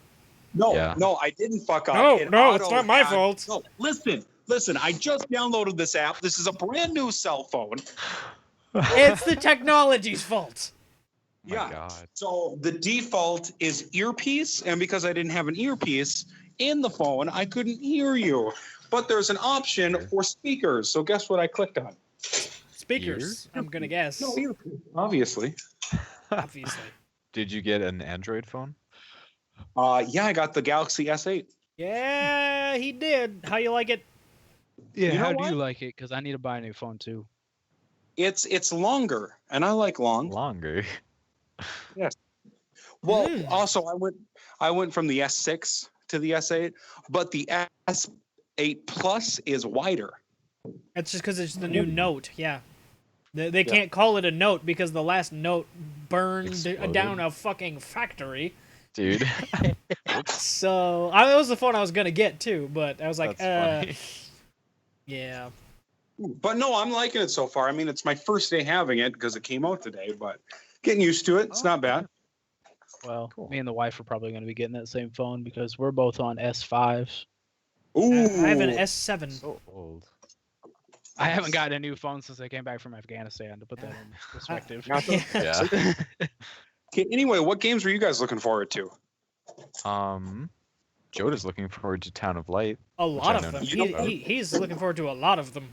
No, Yeah. no, I didn't fuck up. No, It no, it's auto not my had- fault. No, listen, I just downloaded this app. This is a brand new cell phone. It's the technology's fault. My Yeah. God. So the default is earpiece, and because I didn't have an earpiece in the phone, I couldn't hear you. But there's an option for speakers. So guess what I clicked on? Speakers, I'm gonna guess. No earpiece, obviously. Obviously. Did you get an Android phone? Yeah, I got the Galaxy S8. Yeah, he did. How you like it? Yeah. You know How do what? you like it? Because I need to buy a new phone too. It's longer, and I like long. Longer. Well, Mm. also I went from the S6 to the S8, but the S8 Plus is wider. That's just because it's the new Note. Yeah. They can't call it a Note because the last Note burned Exploded. down a fucking factory. Dude. So that was the phone I was gonna get too, but I was like, That's funny. yeah. But no, I'm liking it so far. I mean, it's my first day having it because it came out today, but getting used to it. It's not bad. Well, Cool. me and the wife are probably going to be getting that same phone because we're both on S5s. Ooh. I have an S7. So old. I haven't gotten a new phone since I came back from Afghanistan, to put that in perspective. Yeah. Okay, anyway, what games were you guys looking forward to? Joda's looking forward to Town of Light. A lot I of know them. nothing about. He's looking forward to a lot of them.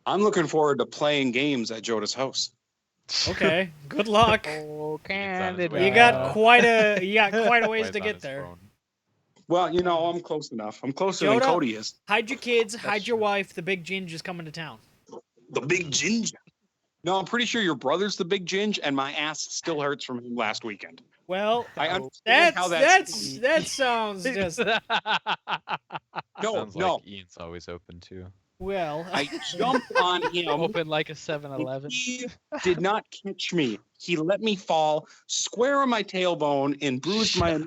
I'm looking forward to playing games at Joda's house. Okay, good luck. Oh, Canada. You got quite a ways to get there. Well, you know, I'm close enough. I'm closer than Joda? Cody is. Hide your kids, hide your true. wife. The big ginge is coming to town. The big ginger. No, I'm pretty sure your brother's the big ginge, and my ass still hurts from him last weekend. Well, I understand how that sounds just no, Sounds no. like Ian's always open too. well. I jumped on him. Open like a and 7-Eleven. He did not catch me. He let me fall square on my tailbone and bruised my.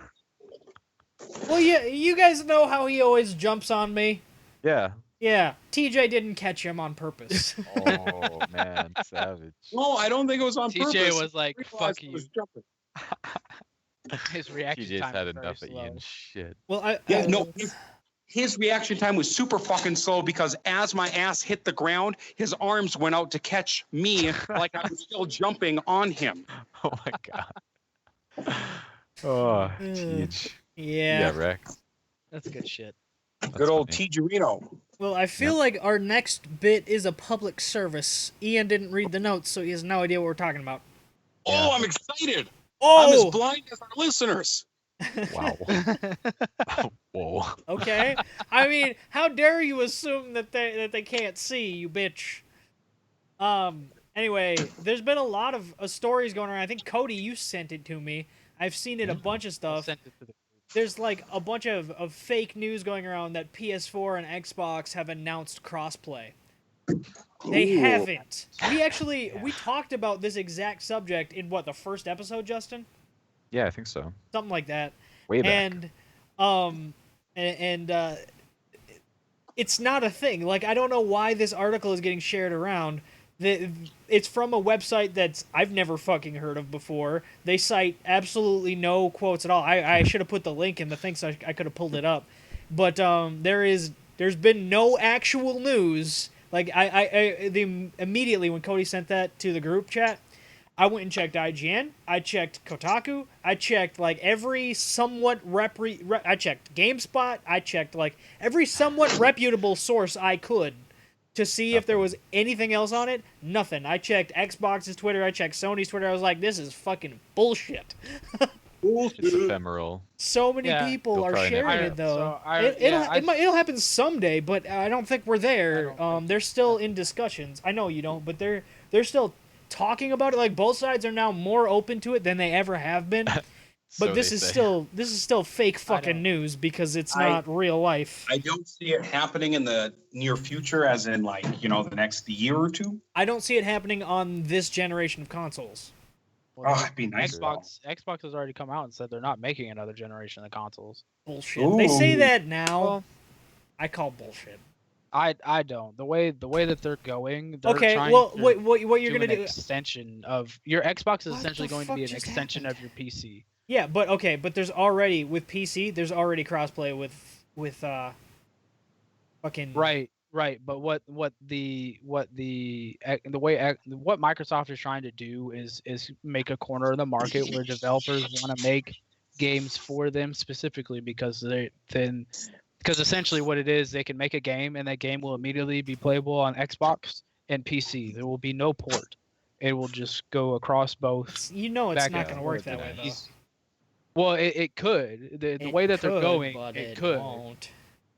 Well, you guys know how he always jumps on me. Yeah. Yeah, TJ didn't catch him on purpose. Oh man, savage. No, I don't think it was on TJ purpose. was like, I "Fuck realized I you." was jumping. His reaction TJ's time had is very enough of slow. Ian's shit. Well, Yeah, no, his reaction time was super fucking slow because as my ass hit the ground, his arms went out to catch me like I was still jumping on him. Oh my god. Oh, TJ. yeah. Yeah, Rex. That's good shit. Good old funny. Tijerino. Well, I feel like our next bit is a public service. Ian didn't read the notes, so he has no idea what we're talking about. Oh, I'm excited. I'm as Oh, blind as our listeners. Wow. Whoa. okay. I mean, how dare you assume that they can't see, you bitch. Anyway, there's been a lot of stories going around. I think Cody, you sent it to me. I've seen it a bunch of I'll stuff. send it to the There's like a bunch of fake news going around that PS4 and Xbox have announced crossplay. They Ooh. haven't. We talked about this exact subject in what, the first episode, Justin? Yeah, I think so. Something like that. Way back. And it's not a thing. Like, I don't know why this article is getting shared around. It's from a website that I've never fucking heard of before. They cite absolutely no quotes at all. I should have put the link in the thing so I could have pulled it up. But there's been no actual news. Like, immediately when Cody sent that to the group chat, I went and checked IGN. I checked Kotaku. I checked like every somewhat I checked GameSpot. I checked like every somewhat reputable source I could to see if there was anything else on it. Nothing. I checked Xbox's Twitter. I checked Sony's Twitter. I was like, this is fucking bullshit. It's ephemeral. So many Yeah. people You'll are probably never sharing know. it though. So It'll happen someday, but I don't think we're there. I don't think They're still in discussions. I know you don't, but they're still talking about it. Like, both sides are now more open to it than they ever have been. So But this they is say. still fake I fucking don't- news because it's I- not real life. I don't see it happening in the near future, as in like, the next year or two. I don't see it happening on this generation of consoles. Oh, it'd be nice. Xbox has already come out and said they're not making another generation of consoles. Bullshit. They say Ooh. that now. Well, I call bullshit. I don't. The way that they're going, they're Okay, trying well, to what you're do gonna an do? extension of your Xbox is What essentially the going to fuck be an just extension happened? of your PC. Yeah, but okay, but there's already with PC. There's already crossplay with fucking Right. But what Microsoft is trying to do is make a corner of the market where developers want to make games for them specifically because essentially what it is, they can make a game and that game will immediately be playable on Xbox and PC. There will be no port. It will just go across both. You know it's back not and going to work forth that way and though. easy. Well, it could. The It way that they're could, going, but it could. Won't.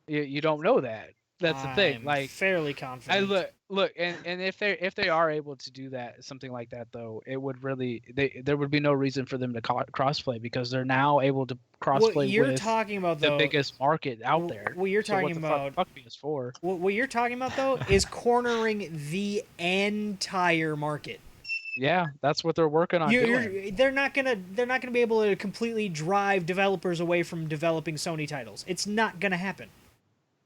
You don't know that. That's the thing. I'm Like, fairly I confident. look, and if they are able to do that, something like that, though, it would really there would be no reason for them to crossplay because they're now able to What crossplay you're with talking about the though, biggest market out there. what you're So what talking the about, fuck PS4? what you're talking about though, is cornering the entire market. Yeah, that's what they're working on doing. They're not gonna be able to completely drive developers away from developing Sony titles. It's not gonna happen.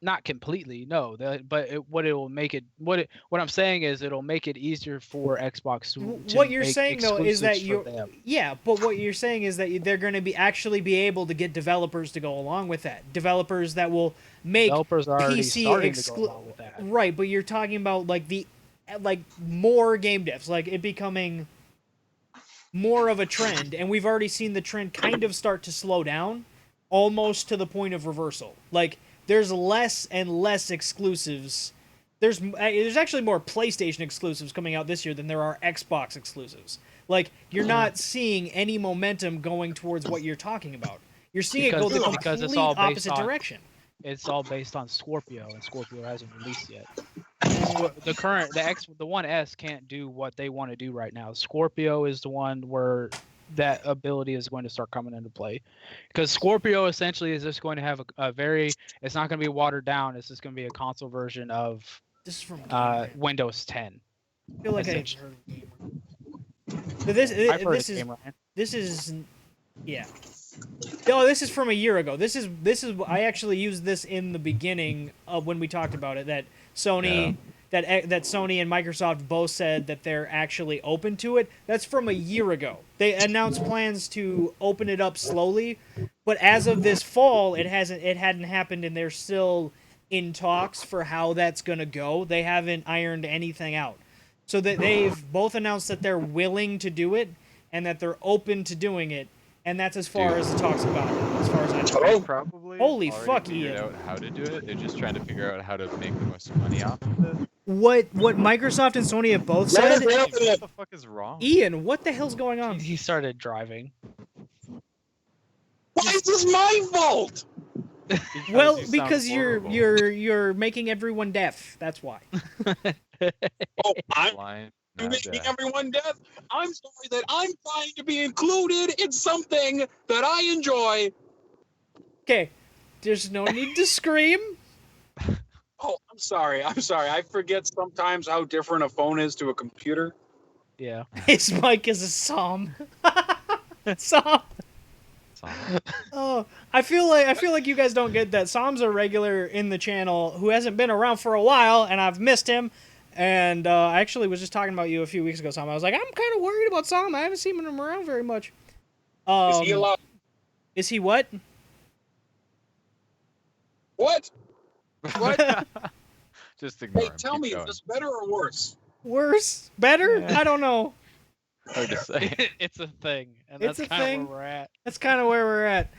Not completely, no. What I'm saying is it'll make it easier for Xbox to What you're make saying though is that exclusives for them. but what you're saying is that they're going to be able to get developers to go along with that. Developers that will make Developers are already PC starting to go along with that. Right, but you're talking about like more game devs, like it becoming more of a trend, and we've already seen the trend kind of start to slow down, almost to the point of reversal. Like, there's less and less exclusives. There's actually more PlayStation exclusives coming out this year than there are Xbox exclusives. Like, you're not seeing any momentum going towards what you're talking about. You're seeing it go the because complete it's all based opposite on- direction. It's all based on Scorpio, and Scorpio hasn't released yet. The One S can't do what they want to do right now. Scorpio is the one where that ability is going to start coming into play, because Scorpio essentially is just going to have a very. It's not going to be watered down. It's just going to be a console version of This is from Windows 10. I feel like I essentially. heard Gamer. But I've heard this of is Gamer, man. this is yeah. No, this is from a year ago. This is I actually used this in the beginning of when we talked about it, that Sony that Sony and Microsoft both said that they're actually open to it. That's from a year ago. They announced plans to open it up slowly, but as of this fall, it hadn't happened, and they're still in talks for how that's gonna go. They haven't ironed anything out. So that they've both announced that they're willing to do it and that they're open to doing it, and that's as far as the talks about it, as far as I know. They probably Holy already fuck, figured Ian. out how to do it. They're just trying to figure out how to make the most money off of it. What Microsoft and Sony have both said. What the fuck is wrong? Ian, what the hell's going on? He started driving. Why is this my fault? Well, you sound because horrible. you're making everyone deaf. That's why. Oh, I'm Blind, making deaf. everyone deaf. I'm sorry that I'm trying to be included in something that I enjoy. Okay, there's no need to scream. Oh, I'm sorry. I forget sometimes how different a phone is to a computer. Yeah. His mic is a psalm. Psalm. Song. Oh, I feel like you guys don't get that. Psalm's a regular in the channel who hasn't been around for a while, and I've missed him. And I actually was just talking about you a few weeks ago, Psalm. I was like, I'm kind of worried about Psalm. I haven't seen him around very much. Is he allowed? Is he what? What? What? Just ignore Hey, him. tell Keep me, is going. this better or worse? Worse? Better? Yeah. I don't know. Hard to say. It's a thing, and It's that's a kind of thing. where we're at. That's kind of where we're at.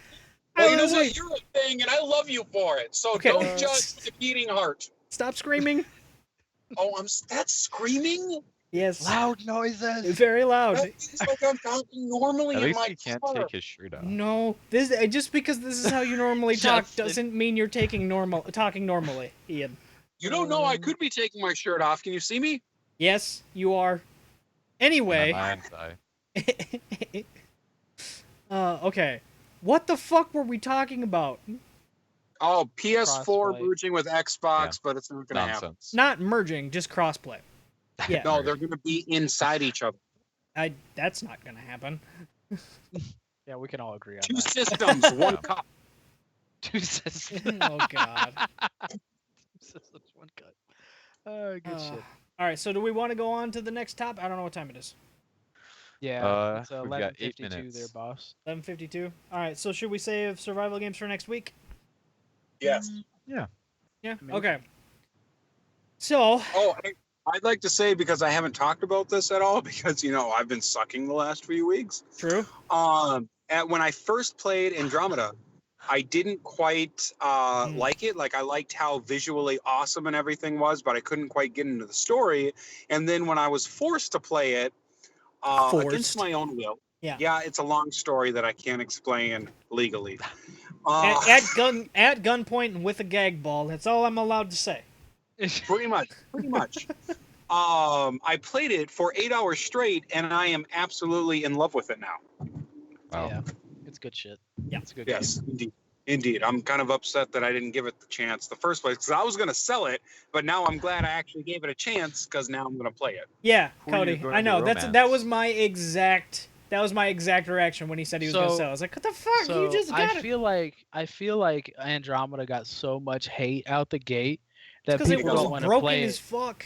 Well, you I know was what? like, You're a thing, and I love you for it. So Okay. don't judge the beating heart. Stop screaming. Oh, that's screaming? Yes. Loud noises. Very loud. That means like I'm talking normally At in least my he can't car. take his shirt off. No, this just because this is how you normally talk Justin. doesn't mean you're talking normally, Ian. You don't know I could be taking my shirt off. Can you see me? Yes, you are. In Anyway, my mind's eye. okay. What the fuck were we talking about? Oh, PS4 Crossplay. merging with Xbox, but it's not going to happen. Nonsense. Not merging, just crossplay. Yeah, No, they're going to be inside each other. that's not gonna happen. Yeah, we can all agree on Two that. systems, one cup. Two systems. Oh god. Two systems, one cut. Oh, good shit. All right, so do we want to go on to the next top? I don't know what time it is. Yeah, it's we've got 8 11:52 there, minutes. boss. 11:52. All right, so should we save survival games for next week? Yes. Yeah. Maybe. Okay. So Oh, I'd like to say, because I haven't talked about this at all, because, I've been sucking the last few weeks. true. When I first played Andromeda, I didn't quite like it. Like, I liked how visually awesome and everything was, but I couldn't quite get into the story. And then when I was forced to play it, against Forced? my own will. Yeah. Yeah, it's a long story that I can't explain legally. At gunpoint and with a gag ball. That's all I'm allowed to say. Pretty much. I played it for 8 hours straight, and I am absolutely in love with it now. Wow. Yeah, it's good shit. Yeah. It's a good Yes, indeed. I'm kind of upset that I didn't give it the chance the first place, because I was going to sell it, but now I'm glad I actually gave it a chance, because now I'm going to play it. Yeah, Who are you Cody. going I to know. romance? That was my exact reaction when he said he was gonna So- sell. I was like, what the fuck? So You just got I it. feel like Andromeda got so much hate out the gate that Because it people was don't want to broken play as it. fuck.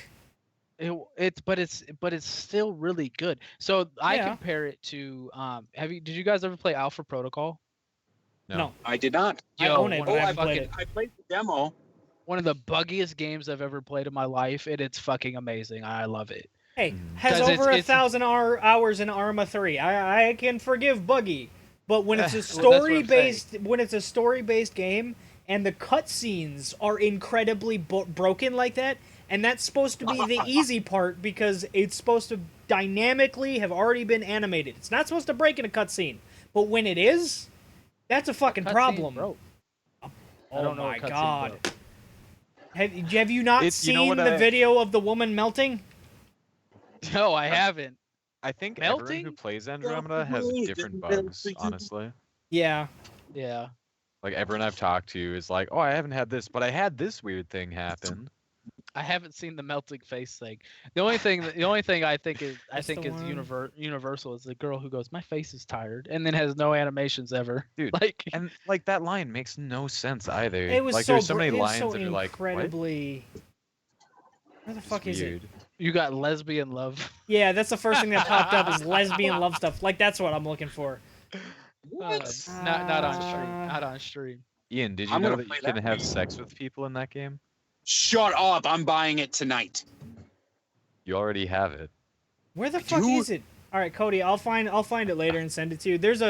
But it's still really good. So I Yeah. compare it to did you guys ever play Alpha Protocol? No. I did not. I own it, one but of I the haven't played fucking- it. I played the demo. One of the buggiest games I've ever played in my life, and it's fucking amazing. I love it. Hey, Mhm. has 'Cause over it's- 1,000 hours in Arma 3. I can forgive Buggy, but when it's a Well, that's what I'm story-based game and the cutscenes are incredibly broken like that, and that's supposed to be the easy part because it's supposed to dynamically have already been animated. It's not supposed to break in a cutscene, but when it is, that's a fucking Cutscene problem. broke. Oh I don't know my what cutscene god. broke. Have you not You know seen what the I- video of the woman melting? No, I haven't. I think everyone who Melting? plays Andromeda has different bugs, honestly. Yeah. Yeah. Like everyone I've talked to is like, "Oh, I haven't had this, but I had this weird thing happen." I haven't seen the melting face thing. The only thing I think is That's the one. universal is the girl who goes, "My face is tired," and then has no animations ever. Dude, Like And like that line makes no sense either. It was like so there's so many it was lines so that are like, what? incredibly Where the fuck is it? You got lesbian love. Yeah, that's the first thing that popped up is lesbian love stuff. Like that's what I'm looking for. What? Not on stream. Not on stream. Ian, did you I'm know gonna that you play can that have game. sex with people in that game? Shut up! I'm buying it tonight. You already have it. Where the fuck Dude. is it? All right, Cody, I'll find it later and send it to you. There's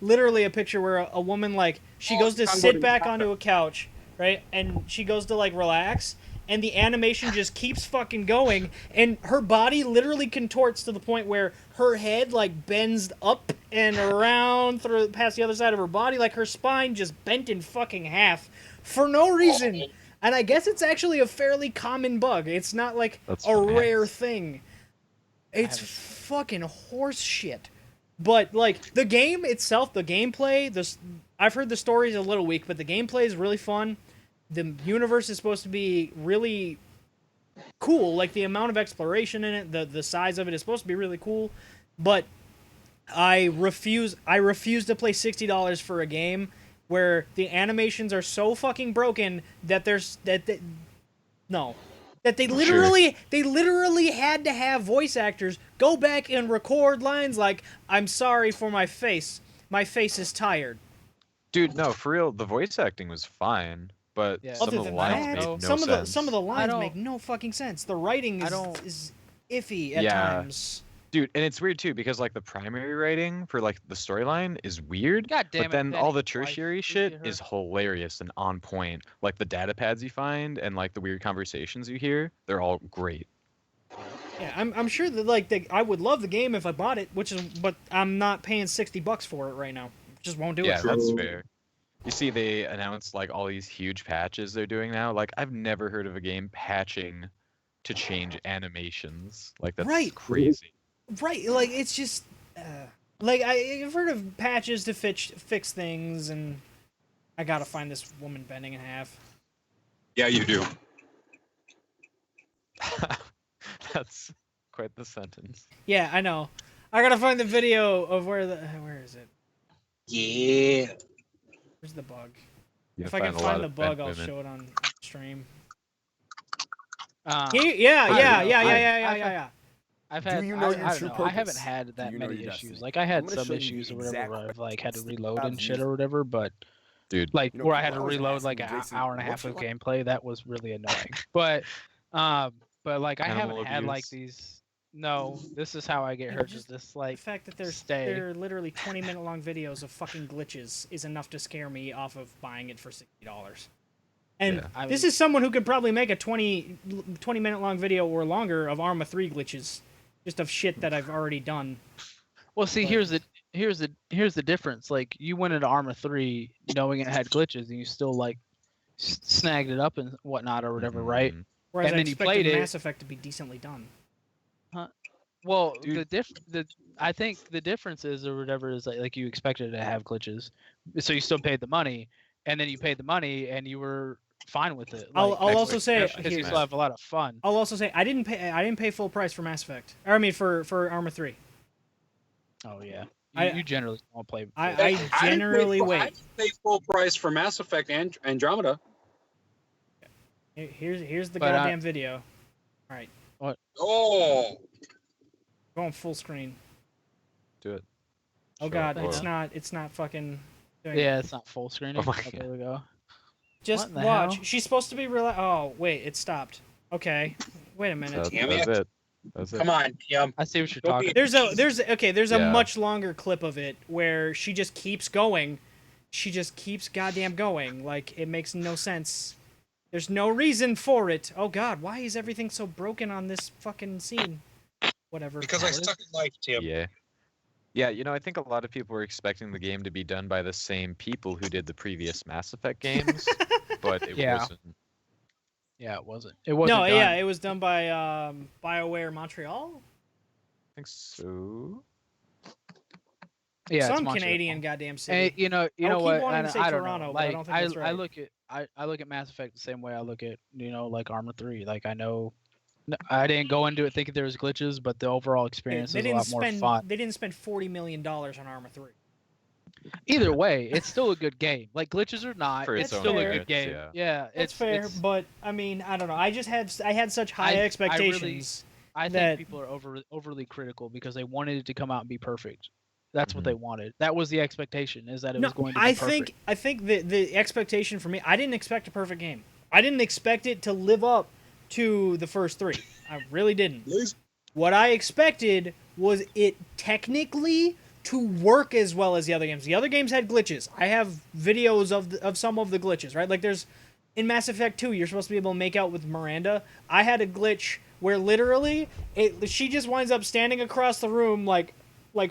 literally a picture where a woman like she goes to I'm sit going back to- onto a couch, right? And she goes to like relax, and the animation just keeps fucking going, and her body literally contorts to the point where her head like bends up and around through past the other side of her body, like her spine just bent in fucking half for no reason. And I guess it's actually a fairly common bug. It's not like That's a funny. rare thing. It's fucking horse shit. But like the game itself, the gameplay, I've heard the story's a little weak, but the gameplay is really fun. The universe is supposed to be really cool. Like the amount of exploration in it, the size of it is supposed to be really cool. But I refuse to play $60 for a game where the animations are so fucking broken that they literally had to have voice actors go back and record lines like, "I'm sorry for my face. My face is tired." Dude, no, for real, the voice acting was fine, but Yeah. some Other of the than lines that, made no some sense. of the lines don't- make no fucking sense. The writing I don't- is iffy at Yeah. times. Dude, and it's weird too because like the primary writing for like the storyline is weird, God damn but it, then Penny, all the wife, tertiary please shit get her. is hilarious and on point. Like the data pads you find and like the weird conversations you hear, they're all great. Yeah, I'm sure that I would love the game if I bought it, but I'm not paying $60 for it right now. Just won't do Yeah, it. that's fair. You see, they announced like all these huge patches they're doing now. Like I've never heard of a game patching to change animations. Like that's Right. crazy. Right, like it's just like I've heard of patches to fix things, and I gotta find this woman bending in half. Yeah, you do. That's quite the sentence. Yeah, I know. I gotta find the video of where is it? Yeah. Where's the bug? You If I can a lot find the of bug, bent I'll women. show it on stream. Uh, Yeah. I've had. you know I your don't true know. I haven't purpose? had Do that you know many your issues. destiny? Like I I'm had gonna some show you issues or whatever exactly where I've like had to what's reload and the shit path or whatever, but Dude, like You know, where I had people to always reload ask like me, an Jason, hour and a half what's your of life? gameplay. That was really annoying. But like I Animal haven't had like abuse. these. No, this is how I get hurt. Just Just The like fact that stay. they're literally 20-minute long videos of fucking glitches is enough to scare me off of buying it for $60. And Yeah. I this mean- is someone who could probably make a 20-minute long video or longer of Arma 3 glitches, just of shit that I've already done. Well, see, But- here's the difference. Like you went into Arma 3 knowing it had glitches, and you still like snagged it up and whatnot or whatever, right? Mhm. Whereas And I then you expected played it- Mass Effect to be decently done. Well, Dude. I think the difference is or whatever is like you expected it to have glitches, so you still paid the money, and then you paid the money and you were fine with it. I'll Like, also say because you here- still have a lot of fun. I'll also say I didn't pay full price for Mass Effect. Or I mean for Arma 3. Oh yeah, I- you generally don't play. I didn't pay generally full- I wait. didn't pay full price for Mass Effect and Andromeda. Here's the But, goddamn video. All right, Oh, going full screen. Do it. Oh Show god, it. it's not fucking doing it. Yeah, it's not full screen. Oh my Okay, God. there we go. Just What the watch. hell? She's supposed to be real. Oh wait, it stopped. Okay, wait a minute. That, Damn that's it. it. That's it. come on, Kim. I see what you're Don't be- talking. There's a Yeah. much longer clip of it where she just keeps going. She just keeps goddamn going. Like it makes no sense. There's no reason for it. Oh god, why is everything so broken on this fucking scene? Whatever. Because I stuck in life, Tim. Yeah. Yeah, you know, I think a lot of people were expecting the game to be done by the same people who did the previous Mass Effect games, but it Yeah. wasn't. Yeah, it wasn't. It wasn't. No, done. yeah, it was done by BioWare Montreal. I think so. Yeah, it's Some Montreal. Canadian goddamn city. And you know I keep what? wanting to and say I don't Toronto, know. but I Like don't think that's right. I look at Mass Effect the same way I look at like Armor 3. Like I know, I didn't go into it thinking there was glitches, but the overall experience is a lot more fun. They didn't spend $40 million on Arma 3. Either way, it's still a good game. Like glitches or not, For it's its still own a merits, good game. yeah. Yeah, That's it's fair, it's, but I mean, I don't know. I had such high I expectations. I that- think people are overly critical because they wanted it to come out and be perfect. That's what Mhm. they wanted. That was the expectation, is that it No, was going to be I perfect. think the expectation for me, I didn't expect a perfect game. I didn't expect it to live up to the first three. I really didn't. What I expected was it technically to work as well as the other games. The other games had glitches. I have videos of some of the glitches, right? Like there's in Mass Effect 2, you're supposed to be able to make out with Miranda. I had a glitch where literally she just winds up standing across the room like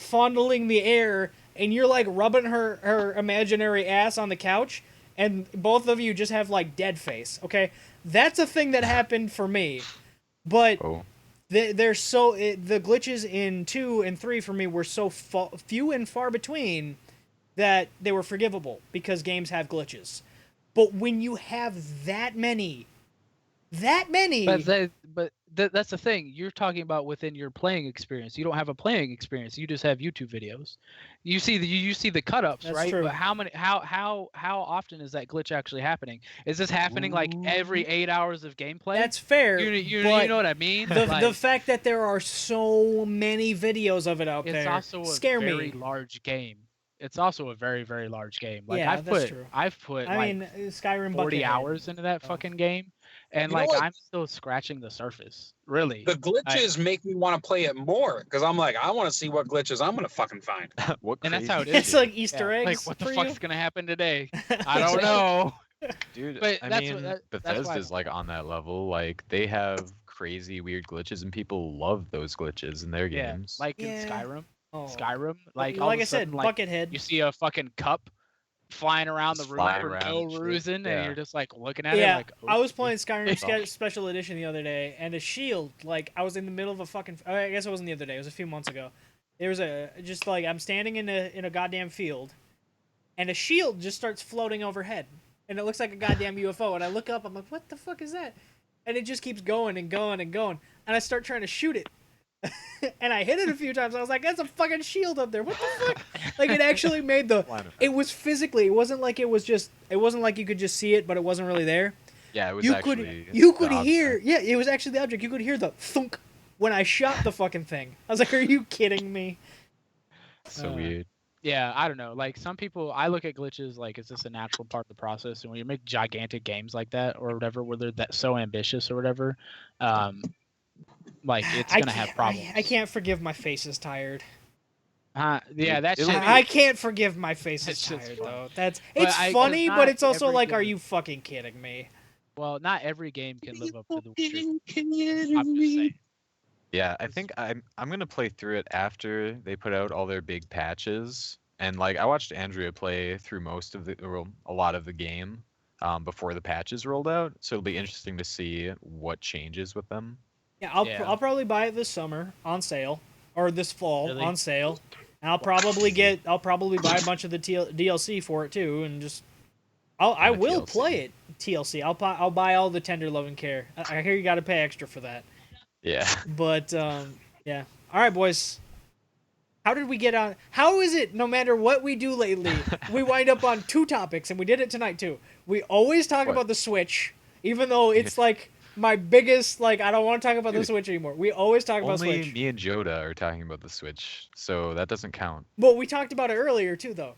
fondling the air, and you're like rubbing her imaginary ass on the couch, and both of you just have like dead face. Okay, that's a thing that happened for me, but Oh. the glitches in 2 and 3 for me were so few and far between that they were forgivable because games have glitches. But when you have that many, But that's the thing. You're talking about within your playing experience. You don't have a playing experience. You just have YouTube videos. You see the cut ups, That's right? true. But how often is that glitch actually happening? Is this happening like every 8 hours of gameplay? that's fair. You but know what I mean? the Like, fact that there are so many videos of it out it's there also a scare very me. large game. It's also a very, very large game. Like Yeah, that's true. I've put I like mean, Skyrim 40 Buckethead. hours into that Oh. fucking game, and You know like what? I'm still scratching the surface. Really. The glitches make me want to play it more because I'm like, I want to see what glitches I'm gonna fucking find. What And that's crazy how it is. It's shit. like Easter Yeah, eggs like what the for fuck's you. gonna happen today? I don't know. Dude, But I that's mean, what- that's why I Bethesda's like on that level. Like they have crazy weird glitches, and people love those glitches in their Yeah, games. like in Yeah. Skyrim. Oh. Skyrim, like all like of I a said, sudden, like Buckethead. you see a fucking cup flying around the Just room flying for around no and shit. reason, and Yeah. you're just like looking at it Yeah, like. I was okay. playing Skyrim Oh. Special Edition the other day, and a shield, like, I was in the middle of a fucking... I guess it wasn't the other day, it was a few months ago. There was just like, I'm standing in a goddamn field, and a shield just starts floating overhead. And it looks like a goddamn UFO, and I look up, I'm like, what the fuck is that? And it just keeps going and going and going, and I start trying to shoot it. And I hit it a few times, I was like, that's a fucking shield up there, what the fuck? Like, it actually made the... It was physically, it wasn't like it wasn't like you could just see it, but it wasn't really there. Yeah, it was You actually. could the hear, object. yeah, it was actually the object. You could hear the thunk when I shot the fucking thing. I was like, are you kidding me? So weird. Yeah, I don't know. Like some people, I look at glitches like it's just a natural part of the process. And when you make gigantic games like that or whatever, where they're that so ambitious or whatever, like it's gonna have problems. I can't forgive my face is tired. Yeah, that's It'll just be- I can't forgive my face is It's just tired fun. though. That's But it's 'cause funny, not but it's also every like, are game- you fucking kidding me? well, not every game can live up to the Witcher. I'm just saying. Yeah, I think I'm gonna play through it after they put out all their big patches. And like I watched Andrea play through most of a lot of the game before the patches rolled out. So it'll be interesting to see what changes with them. Yeah, Yeah. I'll probably buy it this summer on sale, or this fall Really? on sale. And I'll probably buy a bunch of the DLC for it too, and just I And the will TLC. play it TLC. I'll buy all the tender love and care. I hear you got to pay extra for that. Yeah. But yeah. All right, boys. How did we get on? How is it? No matter what we do lately, we wind up on two topics, and we did it tonight too. We always talk What? about the Switch, even though it's like my biggest. Like, I don't want to talk about the Dude, Switch anymore. We always talk about Only Switch. me and Joda are talking about the Switch, so that doesn't count. Well, we talked about it earlier too, though.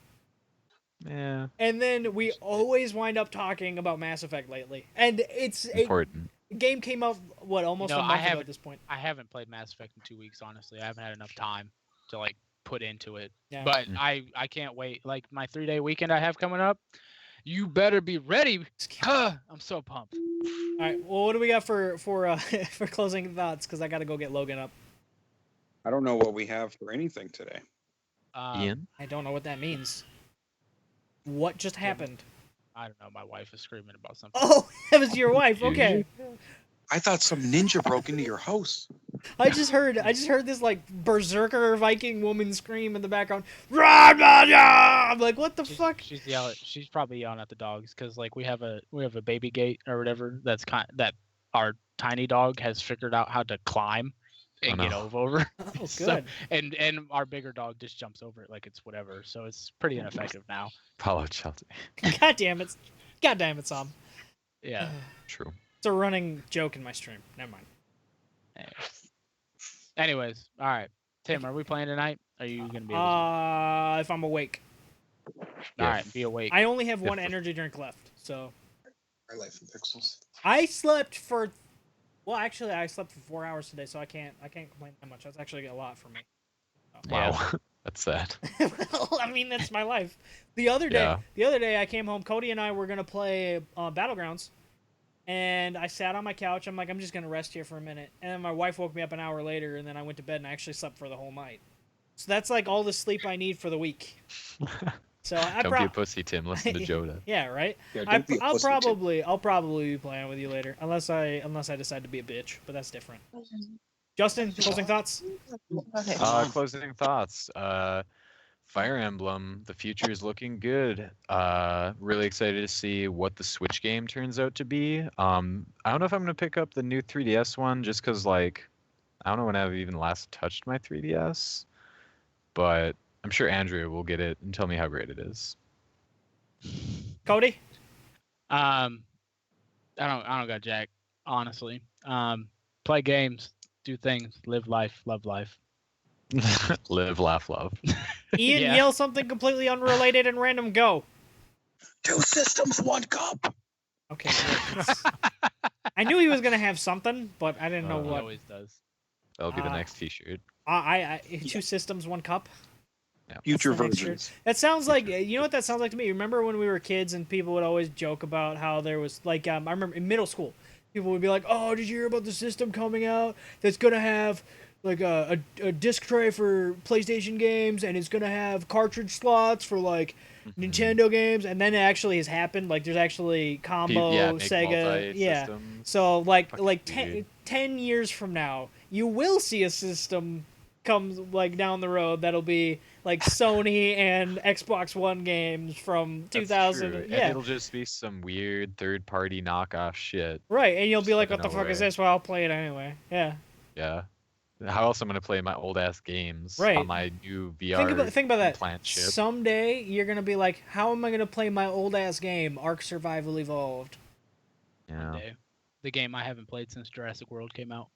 Yeah. And then we always wind up talking about Mass Effect lately, and it's a Important. game came out almost You know, a I month ago haven't- at this point. I haven't played Mass Effect in 2 weeks, honestly. I haven't had enough time to like put into it. Yeah. But Mm. I can't wait. Like my 3-day weekend I have coming up. You better be ready. I'm so pumped. All right. Well, what do we got for for closing thoughts? Because I got to go get Logan up. I don't know what we have for anything today. Ian? I don't know what that means. What just happened? I don't know. My wife is screaming about something. Oh, that was your wife. Okay. I thought some ninja broke into your house. I just heard this like berserker Viking woman scream in the background. I'm like, what the fuck? She's yelling. She's probably yelling at the dogs because like we have a baby gate or whatever that our tiny dog has figured out how to climb. and Oh, get no. over. Oh, So- good. and our bigger dog just jumps over it like it's whatever. So it's pretty ineffective now. Follow Chelsea. God damn it. God damn it, Sam. Yeah. True. It's a running joke in my stream. Never mind. Anyways, all right. Tim, are we playing tonight? Are you gonna be able to? If I'm awake. All right, be awake. I only have Yeah. one energy drink left, so I life in pixels. I slept for. Well, actually, I slept for 4 hours today, so I can't complain that much. That's actually a lot for me. Wow. That's sad. Well, I mean, that's my life. The other day I came home. Cody and I were gonna play Battlegrounds, and I sat on my couch. I'm like, I'm just gonna rest here for a minute. And then my wife woke me up an hour later, and then I went to bed and I actually slept for the whole night. So that's like all the sleep I need for the week. So Don't be a pussy, Tim. Listen to Joda. Yeah, right. Yeah, don't be a I'll pussy, Tim. probably be playing with you later, unless I decide to be a bitch, but that's different. Justin, closing thoughts? Closing thoughts. Fire Emblem, the future is looking good. Really excited to see what the Switch game turns out to be. I don't know if I'm gonna pick up the new 3DS one just because, like, I don't know when I've even last touched my 3DS, but I'm sure Andrea will get it and tell me how great it is. Cody? I don't got jack, honestly. Play games, do things, live life, love life. Live, laugh, love. Ian, Yeah. yell something completely unrelated and random. Go. 2 systems, 1 cup. Okay. good. I knew he was gonna have something, but I didn't know He what. always does. That'll be the next T-shirt. I 2 systems, 1 cup. Future That's the next versions. That sounds like, you know what that sounds like to me? Remember when we were kids and people would always joke about how there was, like, I remember in middle school, people would be like, oh, did you hear about the system coming out that's going to have, like, a disc tray for PlayStation games, and it's going to have cartridge slots for, like, Nintendo games, and then it actually has happened. Like, there's actually combo, make Sega, yeah. multi-systems. So, like, Fucking 10, weird. 10 years from now, you will see a system come, like, down the road that'll be like Sony and Xbox One games from That's 2000. true. And Yeah, it'll just be some weird third-party knockoff shit. right. And you'll be just like, out "What of the fuck is nowhere. this?" Well, I'll play it anyway. Yeah. Yeah. How else am I gonna play my old ass games Right. on my new VR Think about that. plant chip? Someday you're gonna be like, "How am I gonna play my old ass game, Ark Survival Evolved?" Yeah. Day. The game I haven't played since Jurassic World came out.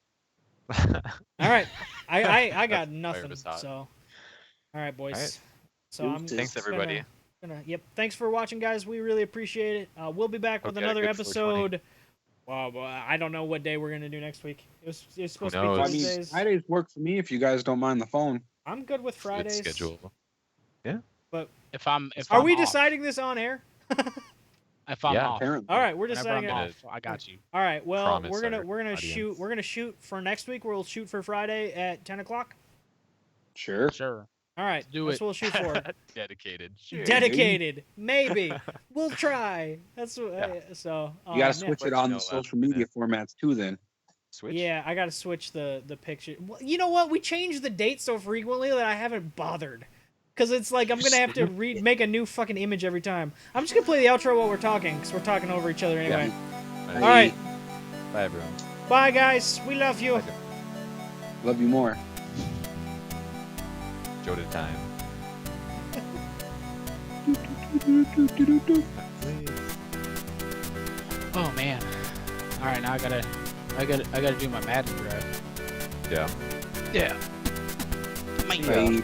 All right, I got That's nothing. was hot. So, all right, boys. All right. So I'm Thanks, just everybody. Yep. Thanks for watching, guys. We really appreciate it. We'll be back with Hope you had a another good 420. episode. Well, I don't know what day we're gonna do next week. It was supposed to knows? be I mean, Thursdays. Fridays work for me if you guys don't mind the phone. I'm good with Good Fridays. schedule. If I'm Are I'm we off, deciding this on air? if I'm Yeah. off, Apparently. All right, we're whenever deciding I'm it. off, I got you. All right. Well, Promise we're gonna our shoot. audience. We're gonna shoot for next week. We'll shoot for Friday at 10 o'clock. Sure. Sure. All right. Do that's it. what we'll shoot for. Dedicated. Sure. Dedicated. Maybe. We'll try. That's what. Yeah. So. You gotta switch Let it you on know the that. social media formats too. Then Switch. Yeah, I gotta switch the picture. Well, you know what? We change the date so frequently that I haven't bothered. Cause it's like I'm gonna have to make a new fucking image every time. I'm just gonna play the outro while we're talking, cause we're talking over each other anyway. All right. Bye, everyone. Bye, guys. We love you. Bye. love you more. Joda time. Oh man. All right, now I gotta do my Madden draft. Yeah. Yeah. Bye.